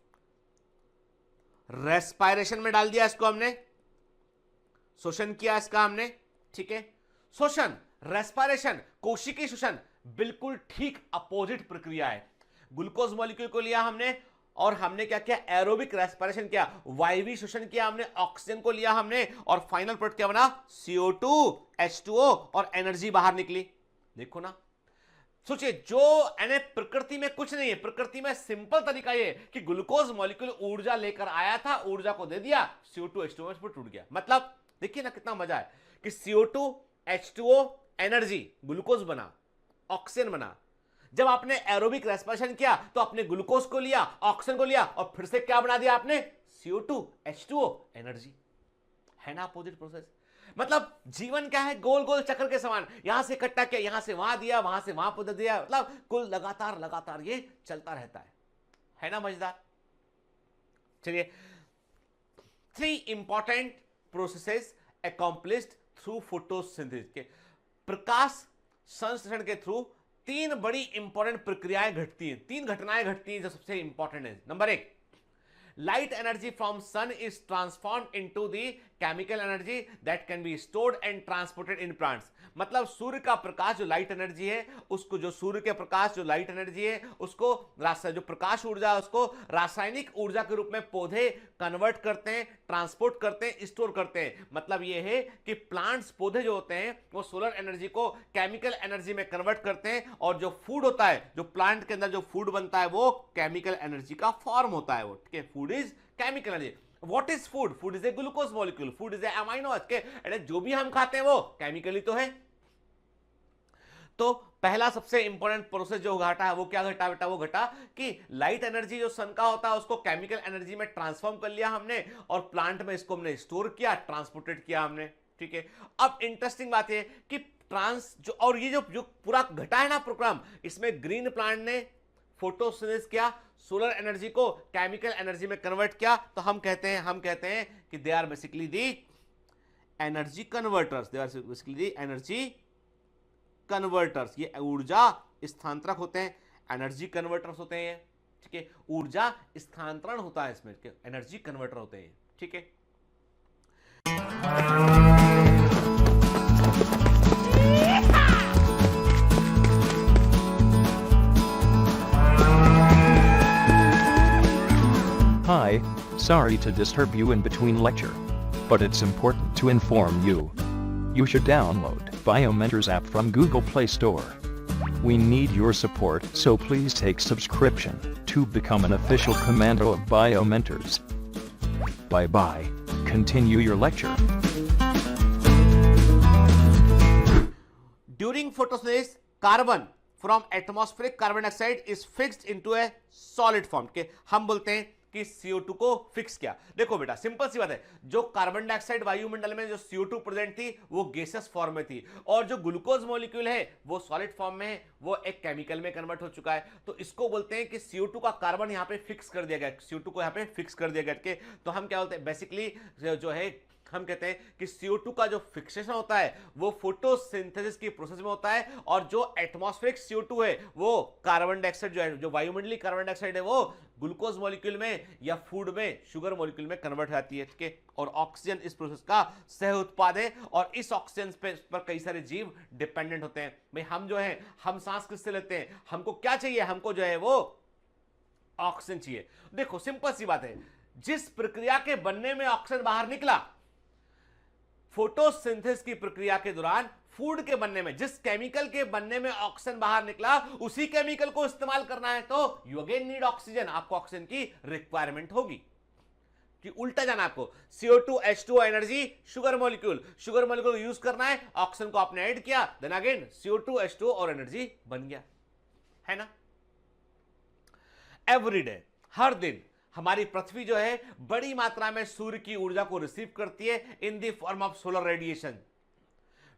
रेस्पायरेशन में डाल दिया, इसको हमने शोषण किया इसका हमने, ठीक है। शोषण, रेस्पायरेशन, कोशिकीय शोषण बिल्कुल ठीक अपोजिट प्रक्रिया है। ग्लूकोज मॉलिक्यूल को लिया हमने और हमने क्या किया? एरोबिक रेस्पिरेशन किया, वायवीय शोषण किया हमने, ऑक्सीजन को लिया हमने, और फाइनल प्रोडक्ट क्या बना? CO2 H2O और एनर्जी बाहर निकली। देखो ना, सोचिए, जो प्रकृति में कुछ नहीं है, प्रकृति में सिंपल तरीका ये कि ग्लूकोज मॉलिक्यूल ऊर्जा लेकर आया था, ऊर्जा को दे दिया, CO2 H2O टूट गया। मतलब देखिए ना कितना मजा है कि CO2 H2O एनर्जी, ग्लूकोज बना, ऑक्सीजन बना। जब आपने एरोबिक रेस्पिरेशन किया तो आपने ग्लूकोज को लिया, ऑक्सीजन को लिया, और फिर से क्या बना दिया आपने? CO2 H2O एनर्जी, है ना अपोजिट प्रोसेस। मतलब जीवन क्या है? गोल गोल चक्र के समान, यहां से इकट्ठा किया, यहां से वहां दिया, वहां से वहां पहुंचा दिया, मतलब कुल लगातार लगातार ये चलता रहता है ना मजेदार। चलिए, 3 important processes accomplished through photosynthesis के, प्रकाश संश्लेषण के थ्रू 3 बड़ी इंपॉर्टेंट प्रक्रियाएं घटती हैं, 3 घटनाएं घटती हैं जो सबसे इंपॉर्टेंट है। Number 1, light energy from sun is transformed into the chemical energy that can be stored and transported in plants. मतलब सूर्य का प्रकाश जो लाइट एनर्जी है उसको, जो सूर्य के प्रकाश जो लाइट एनर्जी है उसको, जो प्रकाश ऊर्जा है उसको रासायनिक ऊर्जा के रूप में पौधे कन्वर्ट करते हैं, ट्रांसपोर्ट करते हैं, स्टोर करते हैं। मतलब यह है कि प्लांट्स, पौधे जो होते हैं वो सोलर एनर्जी को केमिकल एनर्जी में कन्वर्ट करते हैं, और जो फूड होता है, जो प्लांट के अंदर जो फूड बनता है वो केमिकल एनर्जी का फॉर्म होता है। वो ठीक है, food is chemical energy. What is food? Food is a glucose molecule, food is a amino acid. जो भी हम खाते हैं वो केमिकली तो है। तो पहला सबसे इंपॉर्टेंट प्रोसेस जो घटा है वो क्या घटा बेटा? वो घटा कि लाइट एनर्जी जो सन का होता है उसको केमिकल एनर्जी में ट्रांसफॉर्म कर लिया हमने, और प्लांट में इसको हमने स्टोर किया, ट्रांसपोर्टेड किया हमने। ठीक है, अब इंटरेस्टिंग बात है कि और ये जो पूरा घटा है ना प्रोग्राम, इसमें ग्रीन प्लांट ने फोटोसिंथेसिस किया, सोलर एनर्जी को केमिकल एनर्जी में कन्वर्ट किया। तो हम कहते हैं कि they are basically the energy converters, they are basically the energy converters. ये ऊर्जा स्थानांतरक होते हैं, एनर्जी कन्वर्टर्स होते हैं। ठीक है, ऊर्जा स्थानांतरण होता है इसमें, एनर्जी कन्वर्टर होते हैं। ठीक है, Hi, sorry to disturb you in between lecture. But it's important to inform you. You should download Biomentors app from Google Play Store. We need your support, so please take subscription to become an official commando of Biomentors. Bye bye. Continue your lecture. During photosynthesis, carbon from atmospheric carbon dioxide is fixed into a solid form. के हम बोलते हैं कि CO2 को fix किया। देखो बेटा, simple सी बात है, जो कार्बन डाइऑक्साइड वायुमंडल में जो CO2 प्रेजेंट थी वो गैसेस फॉर्म में थी, और जो ग्लूकोज मॉलिक्यूल है वो सॉलिड फॉर्म में है, वो एक केमिकल में कन्वर्ट हो चुका है। तो इसको बोलते हैं कि CO2 का कार्बन यहाँ पे फिक्स कर दिया गया, CO2 को यहाँ पे फिक्स कर दिया गया। तो हम क्या बोलते हैं, बेसिकली जो है हम कहते हैं कि CO2 का जो फिक्सेशन होता है वो फोटोसिंथेसिस की प्रोसेस में होता है, और जो एटमॉस्फेरिक CO2 है वो कार्बन डाइऑक्साइड जो है, जो वायुमंडलीय कार्बन डाइऑक्साइड है वो ग्लूकोज मॉलिक्यूल में या फूड में, शुगर मॉलिक्यूल में कन्वर्ट होती है। ठीक है, और ऑक्सीजन इस प्रोसेस का सह उत्पाद है, और इस ऑक्सीजन पर कई सारे जीव डिपेंडेंट होते हैं। भाई हम जो है, हम सांस किससे लेते हैं? हमको क्या चाहिए? हमको जो है वो ऑक्सीजन चाहिए। देखो सिंपल सी बात है, जिस प्रक्रिया के बनने में ऑक्सीजन बाहर निकला, फोटोसिंथेसिस की प्रक्रिया के दौरान फूड के बनने में जिस केमिकल के बनने में ऑक्सीजन बाहर निकला, उसी केमिकल को इस्तेमाल करना है तो यू अगेन नीड ऑक्सीजन, आपको ऑक्सीजन की रिक्वायरमेंट होगी। कि उल्टा जाना आपको, CO2 H2O energy, sugar molecule use करना है, ऑक्सीजन को आपने ऐड किया, देन अगेन CO2 H2O और एनर्जी बन गया, है ना। एवरीडे, हर दिन हमारी पृथ्वी जो है बड़ी मात्रा में सूर्य की ऊर्जा को रिसीव करती है in the form of solar radiation.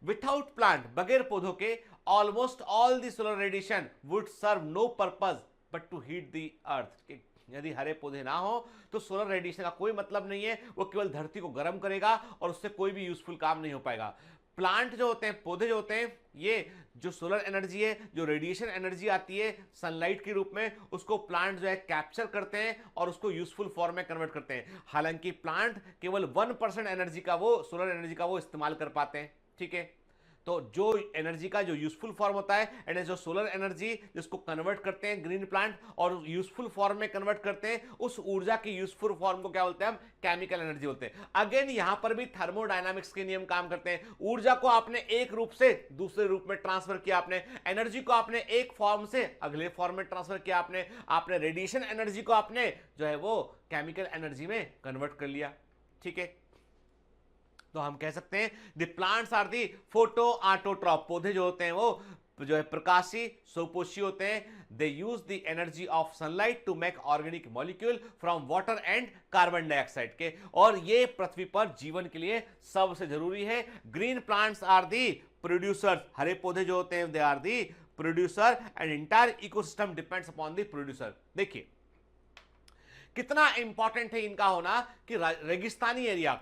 Without plant, बगैर पौधों के, almost all the solar radiation would serve no purpose but to heat the earth. यदि हरे पौधे ना हो तो सोलर रेडिएशन का कोई मतलब नहीं है, वो केवल धरती को गर्म करेगा और उससे कोई भी यूजफुल काम नहीं हो पाएगा। प्लांट जो होते हैं, पौधे जो होते हैं, ये जो सोलर एनर्जी है, जो रेडिएशन एनर्जी आती है सनलाइट के रूप में, उसको प्लांट जो है कैप्चर करते हैं और उसको यूजफुल फॉर्म में कन्वर्ट करते हैं। हालांकि प्लांट केवल 1% एनर्जी का, वो सोलर एनर्जी का वो इस्तेमाल कर पाते हैं। ठीक है, तो जो एनर्जी का जो यूजफुल फॉर्म होता है, एंड जो सोलर एनर्जी जिसको कन्वर्ट करते हैं ग्रीन प्लांट और यूजफुल फॉर्म में कन्वर्ट करते हैं, उस ऊर्जा की यूजफुल फॉर्म को क्या बोलते हैं? हम केमिकल एनर्जी बोलते हैं। अगेन यहां पर भी थर्मोडायनामिक्स के नियम काम करते हैं। ऊर्जा को आपने एक रूप से दूसरे रूप में ट्रांसफर किया, आपने एनर्जी को आपने एक फॉर्म से अगले फॉर्म में ट्रांसफर किया, आपने रेडिएशन एनर्जी को आपने जो है वो केमिकल एनर्जी में कन्वर्ट कर लिया। ठीक है, तो हम कह सकते हैं the plants are the photo autotroph. पौधे जो होते हैं वो जो है प्रकाशी, स्वपोषी होते हैं। They use the energy of sunlight to make organic molecule from water and carbon dioxide के, और ये पृथ्वी पर जीवन के लिए सबसे जरूरी है। Green plants are the producer, हरे पौधे जो होते हैं they are the producer, and entire ecosystem depends upon the producer. देखिए कितना इंपॉर्टेंट है इनका होना कि रेगिस्तानी एरिया,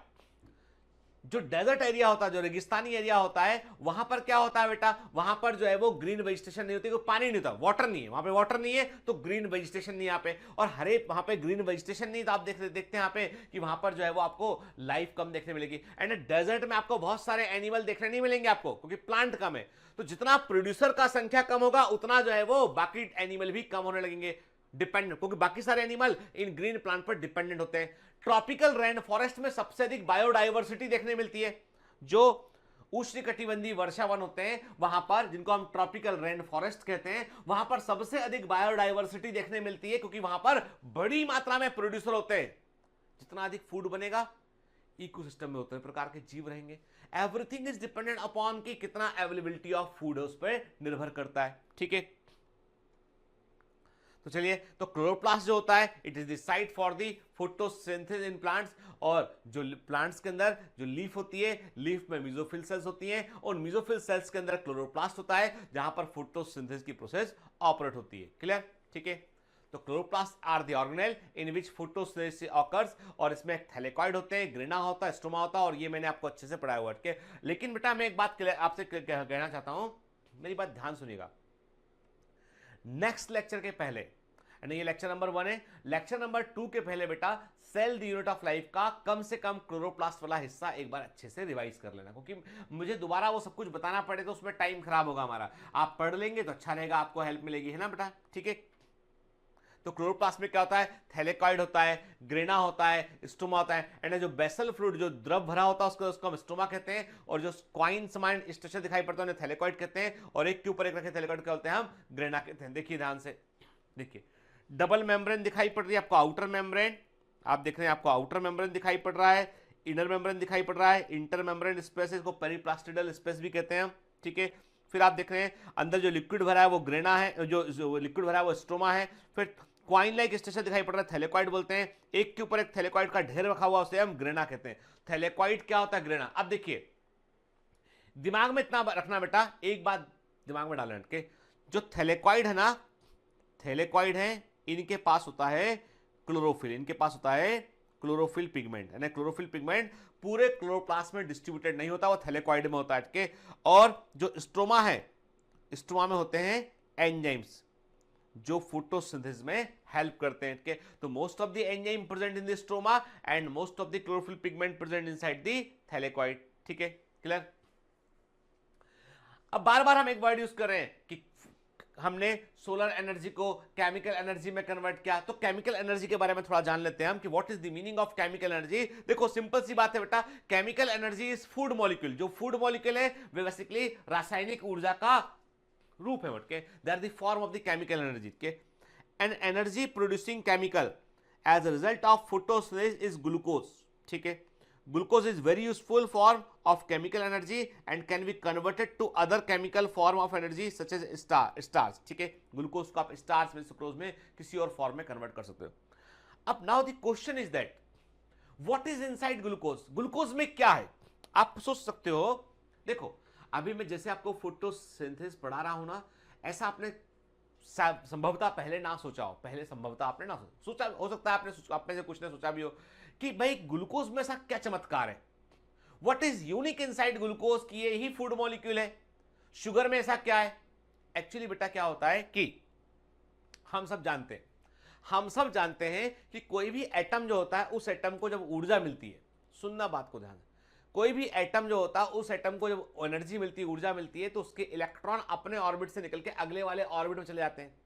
जो डेजर्ट एरिया होता है, जो रेगिस्तानी एरिया होता है, वहां पर क्या होता है बेटा, वहां पर जो है वो ग्रीन वेजिटेशन नहीं होती, पानी नहीं होता, वाटर नहीं है, वहां पे वाटर नहीं है तो ग्रीन वेजिटेशन नहीं यहाँ पे, और हरे वहां पे ग्रीन वेजिटेशन नहीं, तो आप देखते हैं यहाँ पे कि वहां पर जो है वो आपको लाइफ कम देखने मिलेगी। एंड डेजर्ट में आपको बहुत सारे एनिमल देखने नहीं मिलेंगे आपको, क्योंकि प्लांट कम है। तो जितना प्रोड्यूसर का संख्या कम होगा उतना जो है वो बाकी एनिमल भी कम होने लगेंगे, डिपेंडेंट, क्योंकि बाकी सारे एनिमल इन ग्रीन प्लांट पर डिपेंडेंट होते हैं। ट्रॉपिकल रेन फॉरेस्ट में सबसे अधिक बायोडाइवर्सिटी देखने मिलती है। जो उष्णकटिबंधीय वर्षा वन होते हैं वहां पर, जिनको हम ट्रॉपिकल रेन फॉरेस्ट कहते हैं, वहां पर सबसे अधिक बायोडाइवर्सिटी देखने मिलती है, क्योंकि वहां पर बड़ी मात्रा में प्रोड्यूसर होते हैं। जितना अधिक फूड बनेगा, इकोसिस्टम में उतने प्रकार के जीव रहेंगे। एवरीथिंग इज डिपेंडेंट अपॉन कि कितना अवेलेबिलिटी ऑफ फूड है, उस पर निर्भर करता है। ठीक है, तो चलिए, तो क्लोरोप्लास्ट जो होता है, it is the site for the photosynthesis in plants. और जो प्लांट्स के अंदर जो लीफ होती है, लीफ में मेसोफिल सेल्स होती हैं, और मेसोफिल सेल्स के अंदर क्लोरोप्लास्ट होता है, जहां पर फोटोसिंथेसिस की प्रोसेस ऑपरेट होती है। क्लियर? ठीक है, तो chloroplast are the organelle in which photosynthesis occurs, और इसमें थैलेकॉइड होते हैं, ग्रेना होता है, स्टोमा होता है, और ये मैंने आपको अच्छे से पढ़ाया हुआ है। लेकिन बेटा मैं एक बात आपसे कहना चाहता हूं, मेरी बात ध्यान सुनिएगा। नेक्स्ट लेक्चर के पहले, ये लेक्चर नंबर 1 है, लेक्चर नंबर 2 के पहले बेटा cell the unit of life का कम से कम क्लोरोप्लास्ट वाला हिस्सा एक बार अच्छे से रिवाइज कर लेना, क्योंकि मुझे दोबारा वो सब कुछ बताना पड़े तो उसमें टाइम खराब होगा हमारा। आप पढ़ लेंगे तो अच्छा रहेगा, आपको हेल्प मिलेगी, है ना बेटा? ठीक है, तो क्लोरोप्लास्ट में क्या होता है? थैलेकॉइड होता है, ग्रेना होता है, स्टोमा होता है, एंड जो बेसल फ्लूइड, जो द्रव भरा होता है, उसको हम स्टोमा कहते हैं, और जो क्वाइन समान स्ट्रक्चर दिखाई पड़ता है उन्हें थैलेकॉइड कहते हैं, और एक के ऊपर एक रखे थैलेकॉइड क्या बोलते हैं? हम ग्रेना कहते हैं। देखिए ध्यान से, देखिए डबल मेम्ब्रेन दिखाई पड़ रही है आपको, आउटर मेम्ब्रेन, आप देख रहे हैं आपको आउटर मेम्ब्रेन दिखाई पड़ रहा है, इनर मेम्ब्रेन दिखाई पड़ रहा है, इंटर मेम्ब्रेन स्पेस, इसको पेरिप्लास्टिडल स्पेस भी कहते हैं हम। ठीक है, फिर आप देख रहे हैं अंदर जो लिक्विड भरा है वो ग्रेना है, जो लिक्विड भरा है वो स्ट्रोमा है, फिर क्वाइन लाइक स्ट्रक्चर दिखाई पड़ रहा है, थैलेकॉइड बोलते हैं, एक के ऊपर एक थैलेकॉइड का ढेर रखा हुआ उसे हम ग्रेना कहते हैं। थैलेकॉइड क्या होता है? ग्रेना। अब देखिए, दिमाग में इतना रखना बेटा, एक बात दिमाग में डालना के, जो थैलेकॉइड है ना, थैलेकॉइड है, इनके पास होता है क्लोरोफिल, इनके पास होता है क्लोरोफिल पिगमेंट, यानी क्लोरोफिल पिगमेंट पूरे क्लोरोप्लास्ट में डिस्ट्रीब्यूटेड नहीं होता, वो थैलेकॉइड में होता है। और जो स्ट्रोमा है, स्ट्रोमा में होते हैं एंजाइम्स जो फोटोसिंथेसिस में हेल्प करते हैं। तो most of the enzyme present in the stroma and most of the chlorophyll pigment present inside the thylakoid. ठीक है, क्लियर? अब बार बार हम एक वर्ड यूज कर रहे हैं कि हमने सोलर एनर्जी को केमिकल एनर्जी में कन्वर्ट किया, तो केमिकल एनर्जी के बारे में थोड़ा जान लेते हैं हम कि what is the meaning of chemical energy. देखो सिंपल सी बात है बेटा, chemical energy is food molecule. जो फूड मॉलिक्यूल है वे बेसिकली रासायनिक ऊर्जा का रूप है, they are the form of the chemical energy. An energy producing chemical as a result of photosynthesis is glucose. ठीक है, glucose is very useful form of chemical energy and can be converted to other chemical form of energy such as starch। ठीक है, glucose को आप starch में, sucrose में, किसी और फॉर्म में कन्वर्ट कर सकते हो। अब now the question is that what is inside glucose? Glucose में क्या है? आप सोच सकते हो, देखो अभी मैं जैसे आपको फोटोसिंथेसिस पढ़ा रहा हूं ना, ऐसा आपने संभवतः पहले ना सोचा हो, पहले संभवतः आपने ना सोचा, हो सकता है आपने से कुछ ने सोचा भी हो कि भाई ग्लूकोज में ऐसा क्या चमत्कार है, what is unique inside glucose, कि ये ही फूड मॉलिक्यूल है। शुगर में ऐसा क्या है? एक्चुअली बेटा क्या होता है कि हम सब जानते हैं कि कोई भी एटम जो होता है, उस एटम को जब ऊर्जा मिलती है, सुनना बात को ध्यान से, कोई भी एटम जो होता है उस एटम को जब एनर्जी मिलती है, ऊर्जा मिलती है, तो उसके इलेक्ट्रॉन अपने ऑर्बिट से निकल के अगले वाले ऑर्बिट में चले जाते हैं।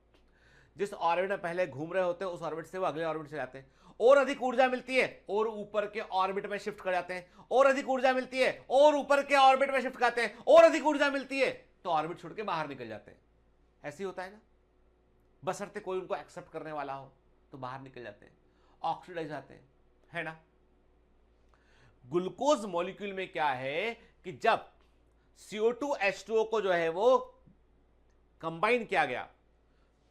जिस ऑर्बिट में पहले घूम रहे होते हैं उस ऑर्बिट से वो अगले ऑर्बिट चले जाते हैं। और अधिक ऊर्जा मिलती है और ऊपर के ऑर्बिट में शिफ्ट कर जाते हैं, और अधिक ऊर्जा मिलती है और ऊपर के ऑर्बिट में शिफ्ट करते हैं, और अधिक ऊर्जा मिलती है तो ऑर्बिट छोड़ के बाहर निकल जाते हैं। ऐसे ही होता है ना, बशर्ते कोई उनको एक्सेप्ट करने वाला हो तो बाहर निकल जाते हैं, ऑक्सीडाइज जाते हैं, है ना। ग्लूकोज मॉलिक्यूल में क्या है कि जब CO2 H2O को जो है वो कंबाइन किया गया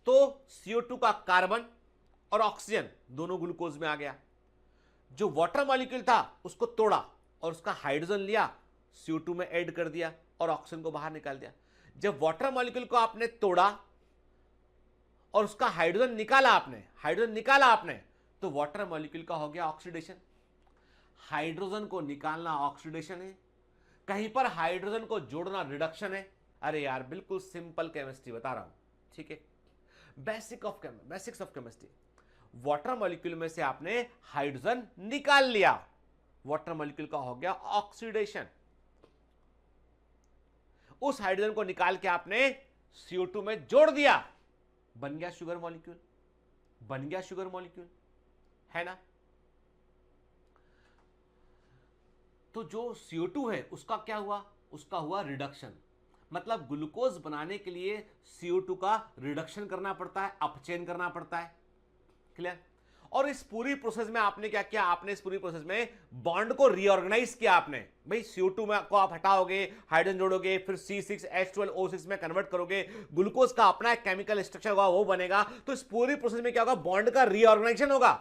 तो CO2 का कार्बन और ऑक्सीजन दोनों ग्लूकोज में आ गया। जो वाटर मॉलिक्यूल था उसको तोड़ा और उसका हाइड्रोजन लिया, CO2 में ऐड कर दिया और ऑक्सीजन को बाहर निकाल दिया। जब वाटर मॉलिक्यूल को आपने तोड़ा और उसका हाइड्रोजन निकाला आपने तो वाटर मॉलिक्यूल का हो गया ऑक्सीडेशन। हाइड्रोजन को निकालना ऑक्सीडेशन है, कहीं पर हाइड्रोजन को जोड़ना रिडक्शन है। अरे यार बिल्कुल सिंपल केमिस्ट्री बता रहा हूं, ठीक है, basics of chemistry. Water molecule में से आपने हाइड्रोजन निकाल लिया, वाटर मॉलिक्यूल का हो गया ऑक्सीडेशन। उस हाइड्रोजन को निकाल के आपने CO2 में जोड़ दिया, बन गया शुगर मॉलिक्यूल, बन गया शुगर मॉलिक्यूल, है ना। तो जो CO2 है उसका क्या हुआ, उसका हुआ रिडक्शन। मतलब ग्लूकोज बनाने के लिए CO2 का रिडक्शन करना पड़ता है, अपचयन करना पड़ता है। क्लियर। और इस पूरी प्रोसेस में आपने क्या किया, आपने इस पूरी प्रोसेस में बॉन्ड को रीऑर्गेनाइज किया आपने। भाई CO2 में को आप हटाओगे, हाइड्रोजन जोड़ोगे, फिर C6H12O6 में कन्वर्ट करोगे, ग्लूकोज का अपना एक केमिकल स्ट्रक्चर होगा, वो बनेगा। तो इस पूरी प्रोसेस में क्या होगा, बॉन्ड का रीऑर्गेनाइजेशन होगा।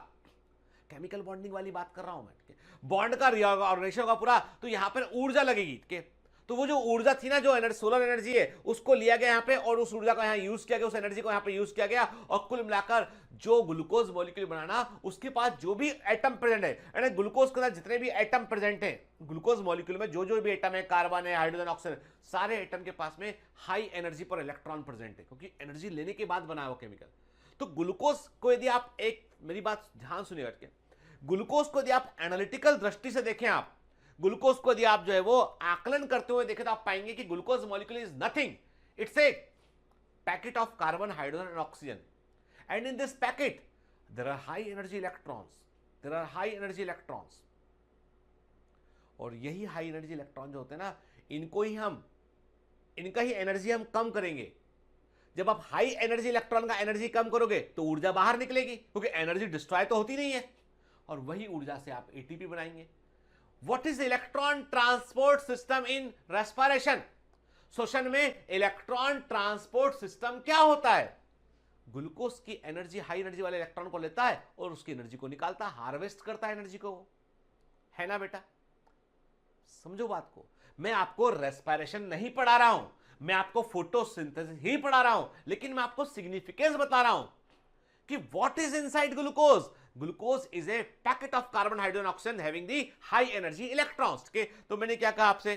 केमिकल बॉन्डिंग वाली बात कर रहा हूं मैं, बॉन्ड का रीऑर्गेनाइजेशन होगा पूरा। तो यहां पर ऊर्जा लगेगी, तो वो जो ऊर्जा थी ना, जो एनर्जी, सोलर एनर्जी है, उसको लिया गया यहाँ पे और उस ऊर्जा को यहाँ यूज किया गया, उस एनर्जी को यहाँ पे यूज किया गया। और कुल मिलाकर जो ग्लूकोज मॉलिक्यूल बनाना, उसके पास जो भी एटम प्रेजेंट है, यानी ग्लूकोज के साथ जितने भी एटम प्रेजेंट है ग्लूकोज मॉलिक्यूल में, जो जो भी एटम है, कार्बन है, हाइड्रोजन, ऑक्सीजन, सारे एटम के पास में हाई एनर्जी पर इलेक्ट्रॉन प्रेजेंट है, क्योंकि एनर्जी लेने के बाद बना है वो केमिकल। तो ग्लूकोज को यदि आप, एक मेरी बात ध्यान सुनिएगा, ग्लूकोज को यदि आप एनालिटिकल दृष्टि से देखें, आप ग्लूकोज को यदि आप जो है वो आकलन करते हुए देखें, तो आप पाएंगे कि glucose molecule is nothing, it's a packet of carbon, hydrogen and oxygen. And in this packet there are high energy electrons, there are high energy electrons. और यही हाई एनर्जी इलेक्ट्रॉन जो होते हैं ना, इनका ही एनर्जी हम कम करेंगे। जब आप हाई एनर्जी इलेक्ट्रॉन का एनर्जी कम करोगे तो ऊर्जा बाहर निकलेगी, क्योंकि एनर्जी डिस्ट्रॉय तो होती नहीं है, और वही ऊर्जा से आप ATP बनाएंगे। What is electron transport system in respiration? श्वसन में इलेक्ट्रॉन ट्रांसपोर्ट सिस्टम क्या होता है? ग्लूकोज की एनर्जी, हाई एनर्जी वाले इलेक्ट्रॉन को लेता है और उसकी एनर्जी को निकालता है, हार्वेस्ट करता है एनर्जी को, है ना बेटा। समझो बात को। मैं आपको रेस्पिरेशन नहीं पढ़ा रहा हूं, मैं आपको फोटोसिंथेसिस ही पढ़ा रहा हूं, लेकिन मैं आपको सिग्निफिकेंस बता रहा हूं कि what is inside glucose. Glucose is a packet of carbon, hydrogen, oxygen having the high energy electrons के। तो मैंने क्या कहा आपसे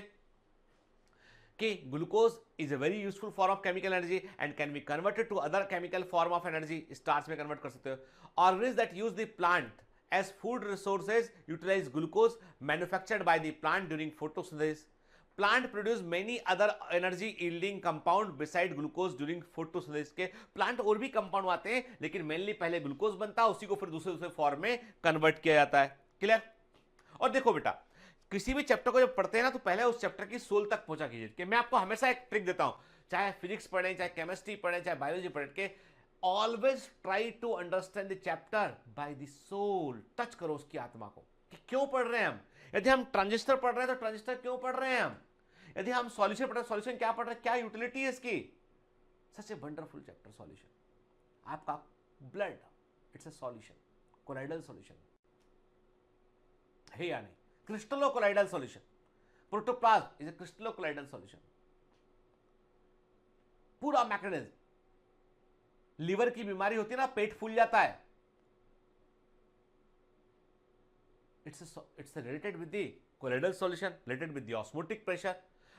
कि glucose is a very useful form of chemical energy and can be converted to other chemical form of energy. Starch में convert कर सकते हो। Organism that use the plant as food resources utilize glucose manufactured by the plant during photosynthesis. Plant produce many other energy yielding compound beside glucose during photosynthesis। के plant और भी compound आते हैं, लेकिन मेनली पहले ग्लूकोज बनता है, उसी को फिर दूसरे फॉर्म में कन्वर्ट किया जाता है। क्लियर। और देखो बेटा, किसी भी चैप्टर को जब पढ़ते हैं ना, तो पहले उस चैप्टर की सोल तक पहुंचा कीजिए। कि मैं आपको हमेशा एक ट्रिक देता हूं, चाहे फिजिक्स पढ़ें, चाहे केमिस्ट्री पढ़ें, चाहे बायोलॉजी पढ़ें, के always try to understand the chapter by the soul. Touch करो उसकी आत्मा को कि क्यों पढ़ रहे हैं हम। यदि हम ट्रांजिस्टर पढ़ रहे हैं तो ट्रांजिस्टर क्यों पढ़ रहे हैं हम। यदि हम सॉल्यूशन पढ़ रहे हैं, सॉल्यूशन क्या पढ़ रहे हैं, क्या यूटिलिटी है इसकी। Such a wonderful chapter solution. आपका blood it's a solution, colloidal solution है या नहीं। Crystallo colloidal solution, protoplasm is a crystallo colloidal solution. पूरा मैकेनिज्म, लीवर की बीमारी होती है ना, पेट फूल जाता है, it's related with the colloidal solution, related with the osmotic pressure.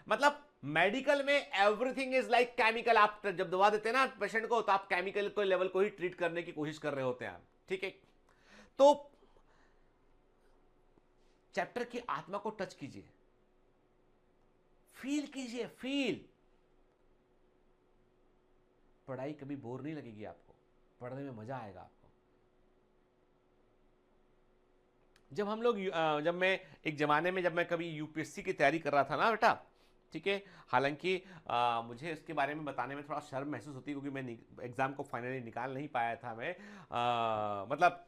मतलब मेडिकल में एवरीथिंग इज लाइक केमिकल। आप जब दवा देते हैं ना पेशेंट को, तो आप केमिकल को लेवल को ही ट्रीट करने की कोशिश कर रहे होते हैं आप, ठीक है। तो चैप्टर की आत्मा को टच कीजिए, फील कीजिए, फील। पढ़ाई कभी बोर नहीं लगेगी आपको, पढ़ने में मजा आएगा आपको। जब हम लोग जब मैं एक जमाने में, जब मैं कभी यूपीएससी की तैयारी कर रहा था ना बेटा, ठीक है, हालांकि मुझे इसके बारे में बताने में थोड़ा शर्म महसूस होती है, क्योंकि मैं एग्जाम को फाइनली निकाल नहीं पाया था। मैं मतलब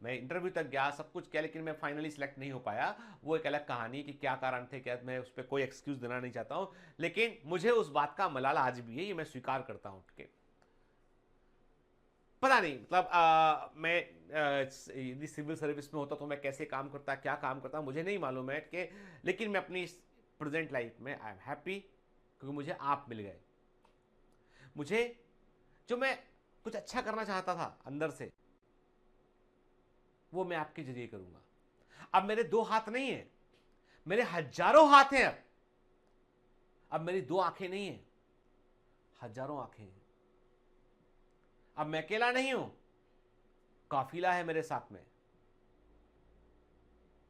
मैं इंटरव्यू तक गया, सब कुछ किया, लेकिन मैं फाइनली सिलेक्ट नहीं हो पाया। वो एक अलग कहानी कि क्या कारण थे, क्या, मैं उस पर कोई एक्सक्यूज देना नहीं चाहता हूं, लेकिन मुझे उस बात का मलाला आज भी है, ये मैं स्वीकार करता हूं। ठीक है, पता नहीं, मतलब मैं यदि सिविल सर्विस में होता तो मैं कैसे काम करता, क्या काम करता, मुझे नहीं मालूम है कि, लेकिन मैं अपनी प्रेजेंट लाइफ में आई एम हैप्पी, क्योंकि मुझे आप मिल गए। मुझे जो मैं कुछ अच्छा करना चाहता था अंदर से, वो मैं आपके जरिए करूंगा। अब मेरे 2 हाथ नहीं है, मेरे हजारों हाथ हैं। अब मेरी 2 आंखें नहीं है, हजारों आंखें हैं। अब मैं अकेला नहीं हूं, काफिला है मेरे साथ में।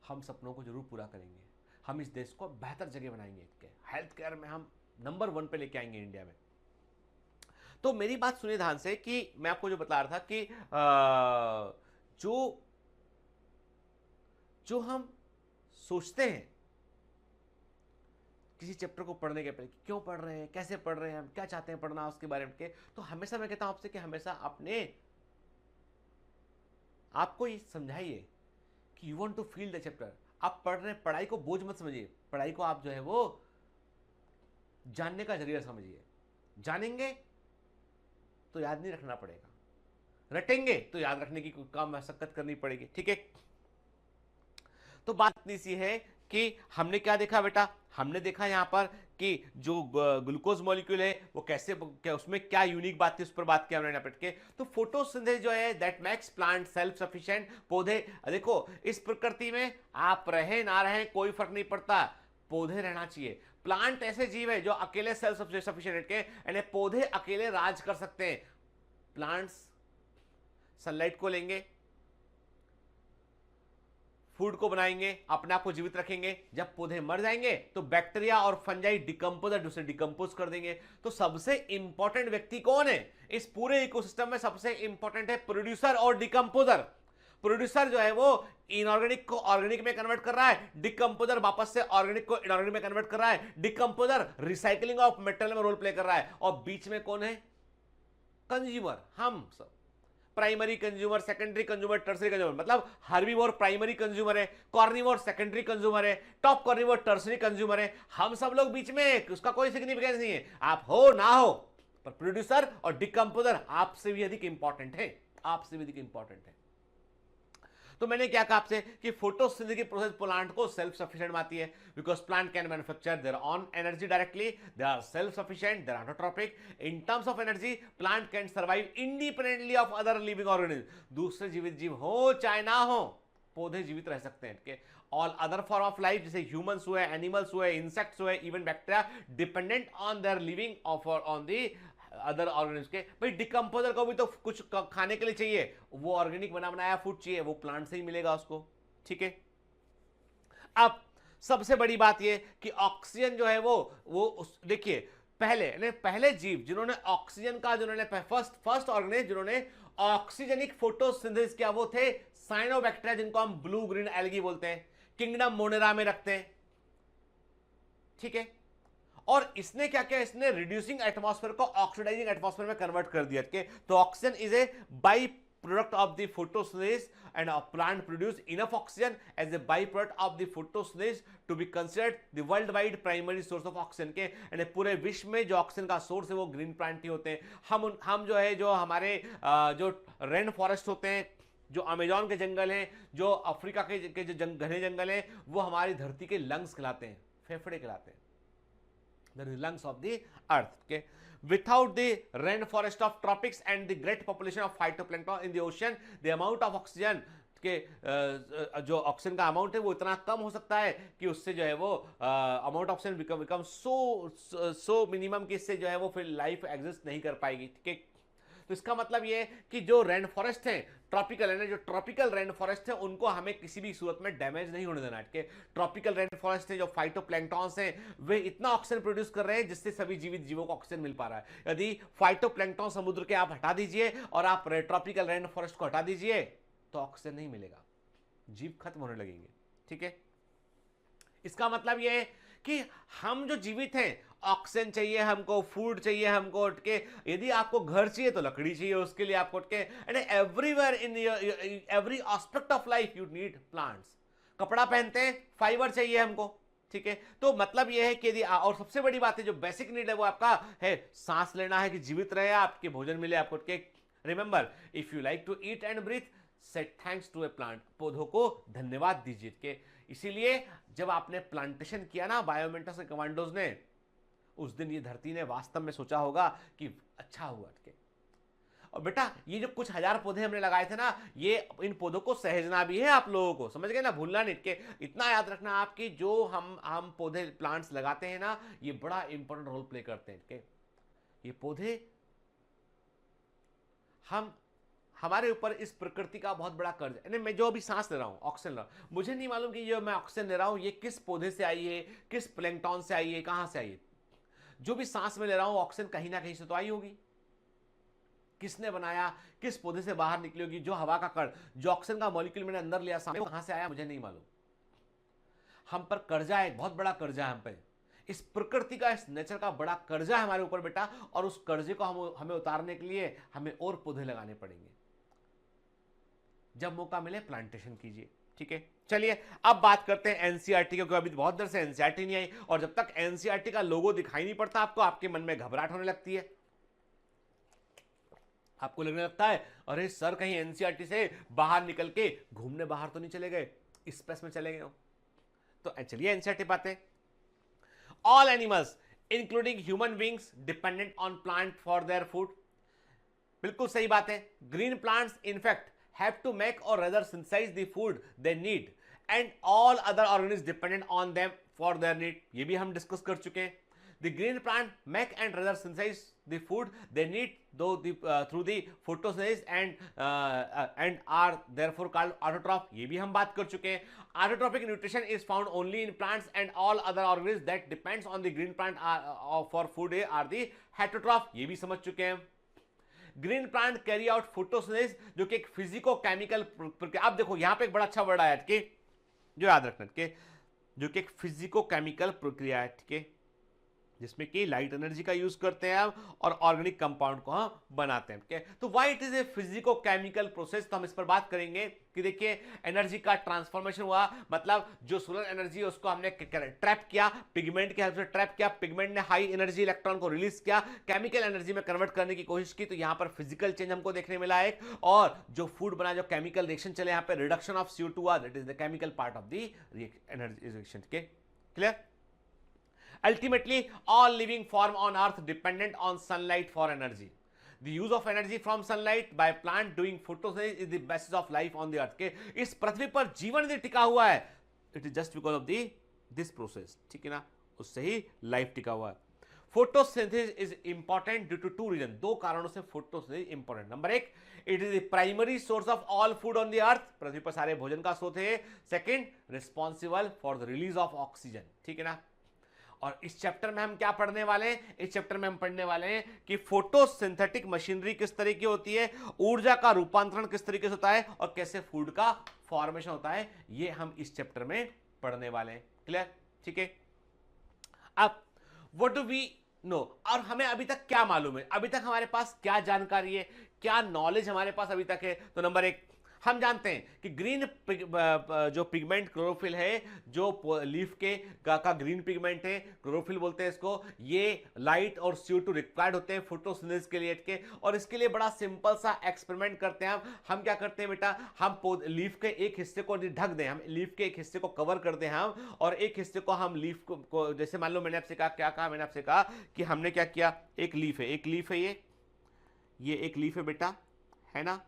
हम सपनों को जरूर पूरा करेंगे, हम इस देश को बेहतर जगह बनाएंगे। हेल्थ केयर में हम नंबर 1 पे लेके आएंगे इंडिया में। तो मेरी बात सुनिए ध्यान से कि मैं आपको जो बता रहा था कि जो हम सोचते हैं किसी चैप्टर को पढ़ने के पहले, क्यों पढ़ रहे हैं, कैसे पढ़ रहे हैं, हम क्या चाहते हैं पढ़ना, उसके बारे में तो हमेशा मैं कहता हूं आपसे कि हमेशा आपको ये समझाइए कि you want to feel the chapter. आप पढ़ रहे हैं, पढ़ाई को बोझ मत समझिए, पढ़ाई को आप जो है वो जानने का जरिया समझिए। जानेंगे तो याद नहीं रखना पड़ेगा, रटेंगे तो याद रखने की कोई काम मशक्कत करनी पड़ेगी। ठीक है, तो बात इतनी सी है कि हमने क्या देखा बेटा, हमने देखा यहां पर कि जो ग्लूकोज मॉलिक्यूल है वो कैसे, क्या उसमें क्या यूनिक बात थी, उस पर बात किया हमने यहाँ पे। तो फोटोसिंथेसिस जो है that makes plant self sufficient. पौधे, देखो इस प्रकृति में आप रहे ना रहे कोई फर्क नहीं पड़ता, पौधे रहना चाहिए। प्लांट ऐसे जीव है जो अकेले सेल्फ सफिशिएंट के, यानी पौधे अकेले राज कर सकते हैं। प्लांट्स सनलाइट को लेंगे, फूड को बनाएंगे, अपने आप को जीवित रखेंगे। जब पौधे मर जाएंगे तो बैक्टीरिया और फंजाई डिकम्पोजर उसे डिकम्पोज कर देंगे। तो सबसे इंपॉर्टेंट व्यक्ति कौन है इस पूरे इकोसिस्टम में? सबसे इंपॉर्टेंट है प्रोड्यूसर और डिकम्पोजर। प्रोड्यूसर जो है वो इनऑर्गेनिक को ऑर्गेनिक में कन्वर्ट कर रहा है, डिकम्पोजर वापस से ऑर्गेनिक को इनऑर्गेनिक में कन्वर्ट कर रहा है, डिकम्पोजर रिसाइकलिंग ऑफ मेटेरियल में रोल प्ले कर रहा है, और बीच में कौन है? कंज्यूमर, हम सब। Primary consumer, secondary consumer, tertiary consumer, मतलब हर्बीवोर प्राइमरी कंज्यूमर है, कॉर्निवोर सेकेंडरी कंज्यूमर है, टॉप कॉर्निवोर टर्सरी कंज्यूमर है। हम सब लोग बीच में, उसका कोई सिग्निफिकेंस नहीं है, आप हो ना हो, पर प्रोड्यूसर और डिकम्पोजर आपसे भी अधिक इंपॉर्टेंट है, आपसे भी अधिक इंपॉर्टेंट है। तो मैंने क्या कहा आपसे कि फोटोसिंथेसिस की प्रोसेस प्लांट को सेल्फ सफिशिएंट बनाती है, because plant can manufacture their own energy directly, they are self sufficient, they are autotrophic. In terms of energy plant can survive independently of other living organism. दूसरे जीवित जीव हो चाहे ना हो, पौधे जीवित रह सकते हैं। All other form of life जैसे ह्यूमंस हुए, एनिमल्स हुए, इंसेक्ट्स हुए, even bacteria, dependent on their living of on the other organism के। भाई डिकम्पोजर को भी तो कुछ खाने के लिए चाहिए, वो ऑर्गेनिक बना बनाया फूड चाहिए, वो प्लांट से ही मिलेगा उसको। ठीक है, अब सबसे बड़ी बात ये कि ऑक्सीजन जो है वो देखिए पहले जीव जिन्होंने ऑक्सीजन का, जिन्होंने फर्स्ट ऑर्गेनिज्म जिन्होंने ऑक्सीजनिक फोटोसिंथेसिस किया वो थे साइनोबैक्टीरिया, जिनको हम ब्लू ग्रीन एल्गी बोलते हैं, किंगडम मोनेरा में रखते हैं। ठीक है, और इसने क्या किया, इसने रिड्यूसिंग एटमॉस्फेयर को ऑक्सीडाइजिंग एटमॉस्फेयर में कन्वर्ट कर दिया। तो oxygen is a by product of the photosynthesis and a plant produce enough oxygen as a by product of the photosynthesis to be considered the world wide primary source of oxygen के। यानी पूरे विश्व में जो oxygen का source है वो green plant ही होते हैं। हम जो है, जो हमारे जो रेन फॉरेस्ट होते हैं, जो अमेजॉन के जंगल हैं, जो अफ्रीका के जो घने जंगल हैं, वो हमारी धरती के लंग्स कहलाते हैं, फेफड़े कहलाते हैं, the lungs of the earth. Okay, without the rainforest of tropics and the great population of phytoplankton in the ocean, the amount of oxygen के जो ऑक्सीजन का अमाउंट है वो इतना कम हो सकता है कि उससे जो है वो amount of oxygen become so minimum कि इससे जो है वो फिर लाइफ एग्जिस्ट नहीं कर पाएगी। ठीक है, तो इसका मतलब ये है कि जो रेन फॉरेस्ट है ट्रॉपिकल है, जो ट्रॉपिकल रेन फॉरेस्ट है उनको हमें किसी भी सूरत में डैमेज नहीं होने देना है। ट्रॉपिकल रेन फॉरेस्ट है, जो फाइटोप्लैंक्टन्स हैं, वे इतना ऑक्सीजन प्रोड्यूस कर रहे हैं जिससे सभी जीवित जीवों को ऑक्सीजन मिल पा रहा है। यदि फाइटोप्लैंक्टन समुद्र के आप हटा दीजिए और आप ट्रॉपिकल रेन फॉरेस्ट को हटा दीजिए तो ऑक्सीजन नहीं मिलेगा, जीव खत्म होने लगेंगे। ठीक है, इसका मतलब यह है कि हम जो जीवित हैं, ऑक्सीजन चाहिए हमको, फूड चाहिए हमको, के यदि आपको घर चाहिए तो लकड़ी चाहिए उसके लिए आपको, के and everywhere in every aspect of life you need plants. कपड़ा पहनते हैं, फाइबर चाहिए हमको। ठीक है, तो मतलब यह है कि यदि, और सबसे बड़ी बात है जो बेसिक नीड है वो आपका है सांस लेना है, कि जीवित रहे, आपके भोजन मिले आपको। Remember, if you like to eat and breathe, set thanks to a plant, पौधों को धन्यवाद दीजिए। के इसीलिए जब आपने प्लांटेशन किया ना बायोमेंटस के कमांडोज ने, उस दिन ये धरती ने वास्तव में सोचा होगा कि अच्छा हुआ। के और बेटा ये जो कुछ हजार पौधे हमने लगाए थे ना, ये इन पौधों को सहेजना भी है आप लोगों को, समझ गए ना, भूलना नहीं के इतना याद रखना आपकी जो हम पौधे प्लांट्स लगाते हैं ना, ये बड़ा इंपॉर्टेंट रोल प्ले करते हैं। ये पौधे हमारे ऊपर इस प्रकृति का बहुत बड़ा कर्ज है। मैं जो अभी सांस ले रहा हूं, ऑक्सीजन ले रहा हूं, मुझे नहीं मालूम कि जो मैं ऑक्सीजन ले रहा हूं ये किस पौधे से आई है, किस प्लैंक्टन से आई है, कहां से आई है। जो भी सांस में ले रहा हूं ऑक्सीजन कहीं ना कहीं से तो आई होगी, किसने बनाया, किस पौधे से बाहर निकली होगी। जो हवा का कण, जो ऑक्सीजन का मॉलिक्यूल मैंने अंदर लिया सामने, कहां से आया मुझे नहीं मालूम। हम पर कर्जा है, बहुत बड़ा कर्जा है हम पे, इस प्रकृति का, इस नेचर का बड़ा कर्जा है हमारे ऊपर बेटा, और उस कर्जे को हमें उतारने के लिए हमें और पौधे लगाने पड़ेंगे। जब मौका मिले प्लांटेशन कीजिए, ठीक है। चलिए अब बात करते हैं एनसीईआरटी, क्योंकि अभी बहुत देर से एनसीईआरटी नहीं आई, और जब तक एनसीईआरटी का लोगो दिखाई नहीं पड़ता आपको, आपके मन में घबराहट होने लगती है। आपको लगने लगता है अरे सर कहीं एनसीईआरटी से बाहर निकल के घूमने बाहर तो नहीं चले गए, स्पेस में चले गए हो। तो चलिए एनसीईआरटी बातें। All animals including human beings dependent on plant for their food. बिल्कुल सही बात है। Green plants in fact have to make or rather synthesize the food they need and all other organisms dependent on them for their need। ये भी हम discuss कर चुके हैं। The green plant make and rather synthesize the food they need through the photosynthesis and are therefore called autotroph। ये भी हम बात कर चुके हैं। Autotrophic nutrition is found only in plants and all other organisms that depends on the green plant for food are the heterotroph। ये भी समझ चुके हैं। Green plant carry out photosynthesis, जो कि एक फिजिको केमिकल प्रक्रिया। आप देखो यहां पे एक बड़ा अच्छा वर्ड आया कि जो याद रखना कि जो कि एक फिजिको केमिकल प्रक्रिया है, ठीक है, जिसमें कि लाइट एनर्जी का यूज करते हैं हम और ऑर्गेनिक कंपाउंड को हम बनाते हैं। तो why it is a physico chemical process, तो हम इस पर बात करेंगे कि देखिए एनर्जी का ट्रांसफॉर्मेशन हुआ, मतलब जो सोलर एनर्जी है उसको हमने ट्रैप किया, पिगमेंट की हेल्प से ट्रैप किया, पिगमेंट ने हाई एनर्जी इलेक्ट्रॉन को रिलीज किया, केमिकल एनर्जी में कन्वर्ट करने की कोशिश की, तो यहां पर फिजिकल चेंज हमको देखने मिला एक, और जो फूड बना, जो केमिकल रिएक्शन चले, यहां पर रिडक्शन ऑफ CO2 हुआ, that is the chemical part of the energy reaction. Clear? Ultimately, all living form on earth dependent on sunlight for energy. The use of energy from sunlight by plant doing photosynthesis is the basis of life on the earth। के इस पृथ्वी पर जीवन यदि टिका हुआ है, it is just because of this process, ठीक है ना, उससे ही लाइफ टिका हुआ है। Photosynthesis is important due to two reasons। दो कारणों से photosynthesis important। नंबर एक, it is the primary source of all food on the earth। पृथ्वी पर सारे भोजन का स्रोत है। Second, responsible for the release of oxygen, ठीक है ना। और इस चैप्टर में हम क्या पढ़ने वाले हैं? इस चैप्टर में हम पढ़ने वाले हैं कि फोटोसिंथेटिक मशीनरी किस तरह की होती है, ऊर्जा का रूपांतरण किस तरीके से होता है, और कैसे फूड का फॉर्मेशन होता है, ये हम इस चैप्टर में पढ़ने वाले हैं। क्लियर? ठीक है। अब व्हाट डू वी नो, और हमें अभी तक क्या मालूम है, अभी तक हमारे पास क्या जानकारी है, क्या नॉलेज हमारे पास अभी तक है। तो नंबर एक, हम जानते हैं कि ग्रीन जो पिगमेंट क्लोरोफिल है, जो लीफ के का ग्रीन पिगमेंट है, क्लोरोफिल बोलते हैं इसको, ये लाइट और CO2 रिक्वायर्ड होते हैं फोटोसिंथेसिस के लिए के। और इसके लिए बड़ा सिंपल सा एक्सपेरिमेंट करते हैं हम क्या करते हैं बेटा, हम लीफ के एक हिस्से को ढक दें, हम लीफ के एक हिस्से को कवर कर दें हम, और एक हिस्से को हम लीफ को जैसे मान लो मैंने आपसे कहा, क्या कहा मैंने आपसे कहा कि हमने क्या किया, एक लीफ है, एक लीफ है, ये एक लीफ है बेटा, है ना,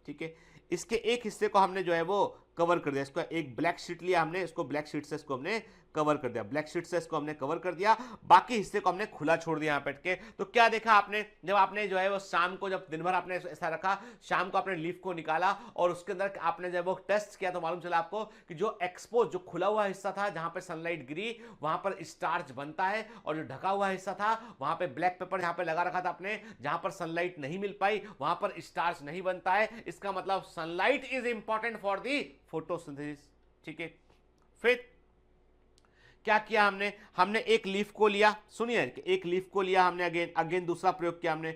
ठीक है। इसके एक हिस्से को हमने जो है वो कवर कर दिया, इसको एक ब्लैक शीट लिया हमने, इसको ब्लैक शीट से इसको हमने कवर कर दिया, ब्लैक शीट से इसको हमने कवर कर दिया, बाकी हिस्से को हमने खुला छोड़ दिया यहाँ पे। तो क्या देखा आपने, जब आपने जो है वो शाम को, जब दिन भर आपने ऐसा रखा, शाम को आपने लीफ को निकाला और उसके अंदर आपने जब वो टेस्ट किया तो मालूम चला आपको कि जो एक्सपोज, जो खुला हुआ हिस्सा था जहां पर सनलाइट गिरी, वहां पर स्टार्च बनता है, और जो ढका हुआ हिस्सा था वहां पर ब्लैक पेपर जहां पर लगा रखा था आपने, जहां पर सनलाइट नहीं मिल पाई वहां पर स्टार्च नहीं बनता है। इसका मतलब sunlight is important for the photosynthesis, ठीक है। फिर क्या किया हमने एक लीफ को लिया, सुनिए, एक लीफ को लिया हमने, अगेन दूसरा प्रयोग किया हमने,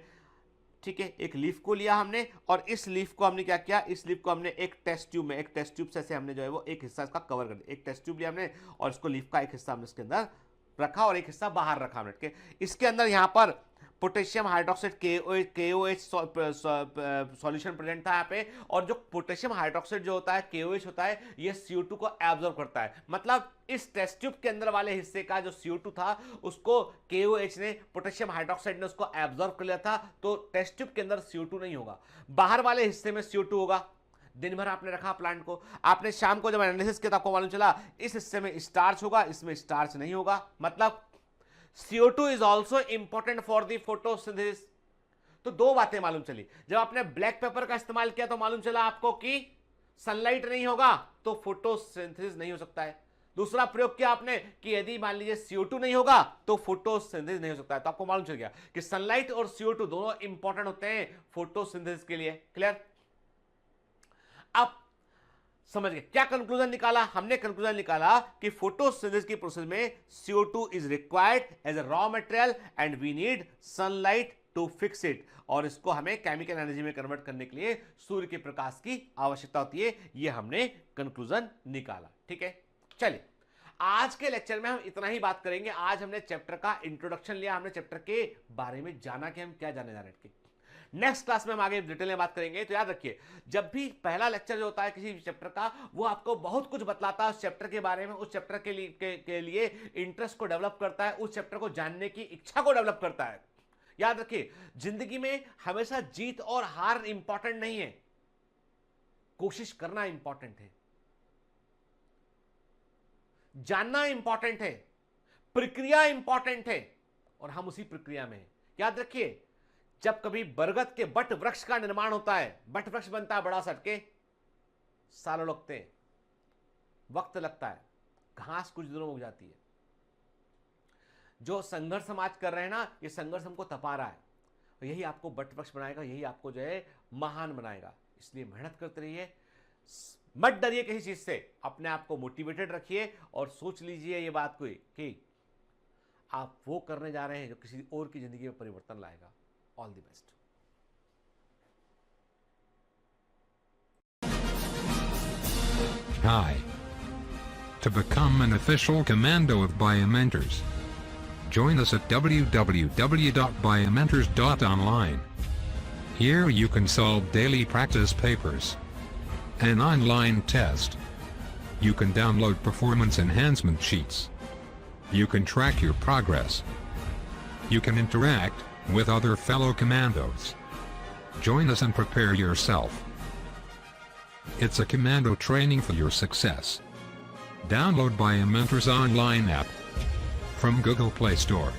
ठीक है। एक लीफ को लिया हमने, और इस लीफ को हमने क्या किया, इस लीफ को हमने एक टेस्ट ट्यूब में, एक टेस्ट ट्यूब से हमने जो है वो एक हिस्सा इसका कवर कर दिया, एक टेस्ट ट्यूब लिया हमने, और इसको लीफ का एक हिस्सा हमने इसके अंदर रखा और एक हिस्सा बाहर रखा हमने। इसके अंदर यहाँ पर potassium hydroxide KOH solution present था यहाँ पे, और जो पोटेशियम हाइड्रोक्साइड जो होता है KOH होता है, ये CO2 को एब्जॉर्ब करता है। मतलब इस टेस्ट ट्यूब के अंदर वाले हिस्से का जो CO2 था उसको KOH ने, पोटेशियम हाइड्रोक्साइड ने उसको एब्जॉर्ब कर लिया था, तो टेस्ट ट्यूब के अंदर CO2 नहीं होगा, बाहर वाले हिस्से में CO2 होगा। दिन भर आपने रखा प्लांट को, आपने शाम को जब एनालिसिस किया तो आपको मालूम चला इस हिस्से में स्टार्च होगा, इसमें स्टार्च नहीं होगा। मतलब CO2 is also important for the photosynthesis. तो दो बातें मालूम चली, जब आपने ब्लैक पेपर का इस्तेमाल किया तो मालूम चला आपको कि सनलाइट नहीं होगा तो फोटोसिंथेसिस नहीं हो सकता है। दूसरा प्रयोग किया आपने कि यदि मान लीजिए CO2 नहीं होगा तो फोटोसिंथेसिस नहीं हो सकता है। तो आपको मालूम चल गया कि सनलाइट और CO2 दोनों इंपॉर्टेंट होते हैं फोटोसिंथेसिस के लिए। क्लियर? अब समझ गए क्या कंक्लूजन निकाला हमने? कंक्लूजन निकाला कि फोटोसिंथेसिस की प्रोसेस में CO2 is required as a raw material and we need sunlight to fix it, और इसको हमें केमिकल एनर्जी में कन्वर्ट करने के लिए सूर्य के प्रकाश की आवश्यकता होती है। ये हमने कंक्लूजन निकाला। ठीक है, चलिए आज के लेक्चर में हम इतना ही बात करेंगे। आज हमने चैप्टर का इंट्रोडक्शन लिया, हमने चैप्टर के बारे में जाना कि हम क्या जाने जा रहे हैं। नेक्स्ट क्लास में हम आगे डिटेल में बात करेंगे। तो याद रखिए, जब भी पहला लेक्चर जो होता है किसी चैप्टर का, वो आपको बहुत कुछ बतलाता है उस चैप्टर के बारे में, उस चैप्टर के लिए इंटरेस्ट को डेवलप करता है, उस चैप्टर को जानने की इच्छा को डेवलप करता है। याद रखिए, जिंदगी में हमेशा जीत और हार इंपॉर्टेंट नहीं है, कोशिश करना इंपॉर्टेंट है, जानना इंपॉर्टेंट है, प्रक्रिया इंपॉर्टेंट है, और हम उसी प्रक्रिया में हैं। याद रखिए, जब कभी बरगद के बट वृक्ष का निर्माण होता है, बट वृक्ष बनता है बड़ा सटके, सालों लगते हैं, वक्त लगता है, घास कुछ दिनों में उग जाती है। जो संघर्ष हम आज कर रहे हैं ना, ये संघर्ष हमको तपा रहा है, और यही आपको बट वृक्ष बनाएगा, यही आपको जो है महान बनाएगा। इसलिए मेहनत करते रहिए, मत डरिए किसी चीज से, अपने आप को मोटिवेटेड रखिए और सोच लीजिए ये बात कोई कि आप वो करने जा रहे हैं जो किसी और की जिंदगी में परिवर्तन लाएगा। All the best. Hi. To become an official commando of Biomentors, join us at www.biomentors.online. Here you can solve daily practice papers, an online test. You can download performance enhancement sheets. You can track your progress. You can interact with other fellow commandos. Join us and prepare yourself. It's a commando training for your success. Download Biomentors online app from Google Play Store.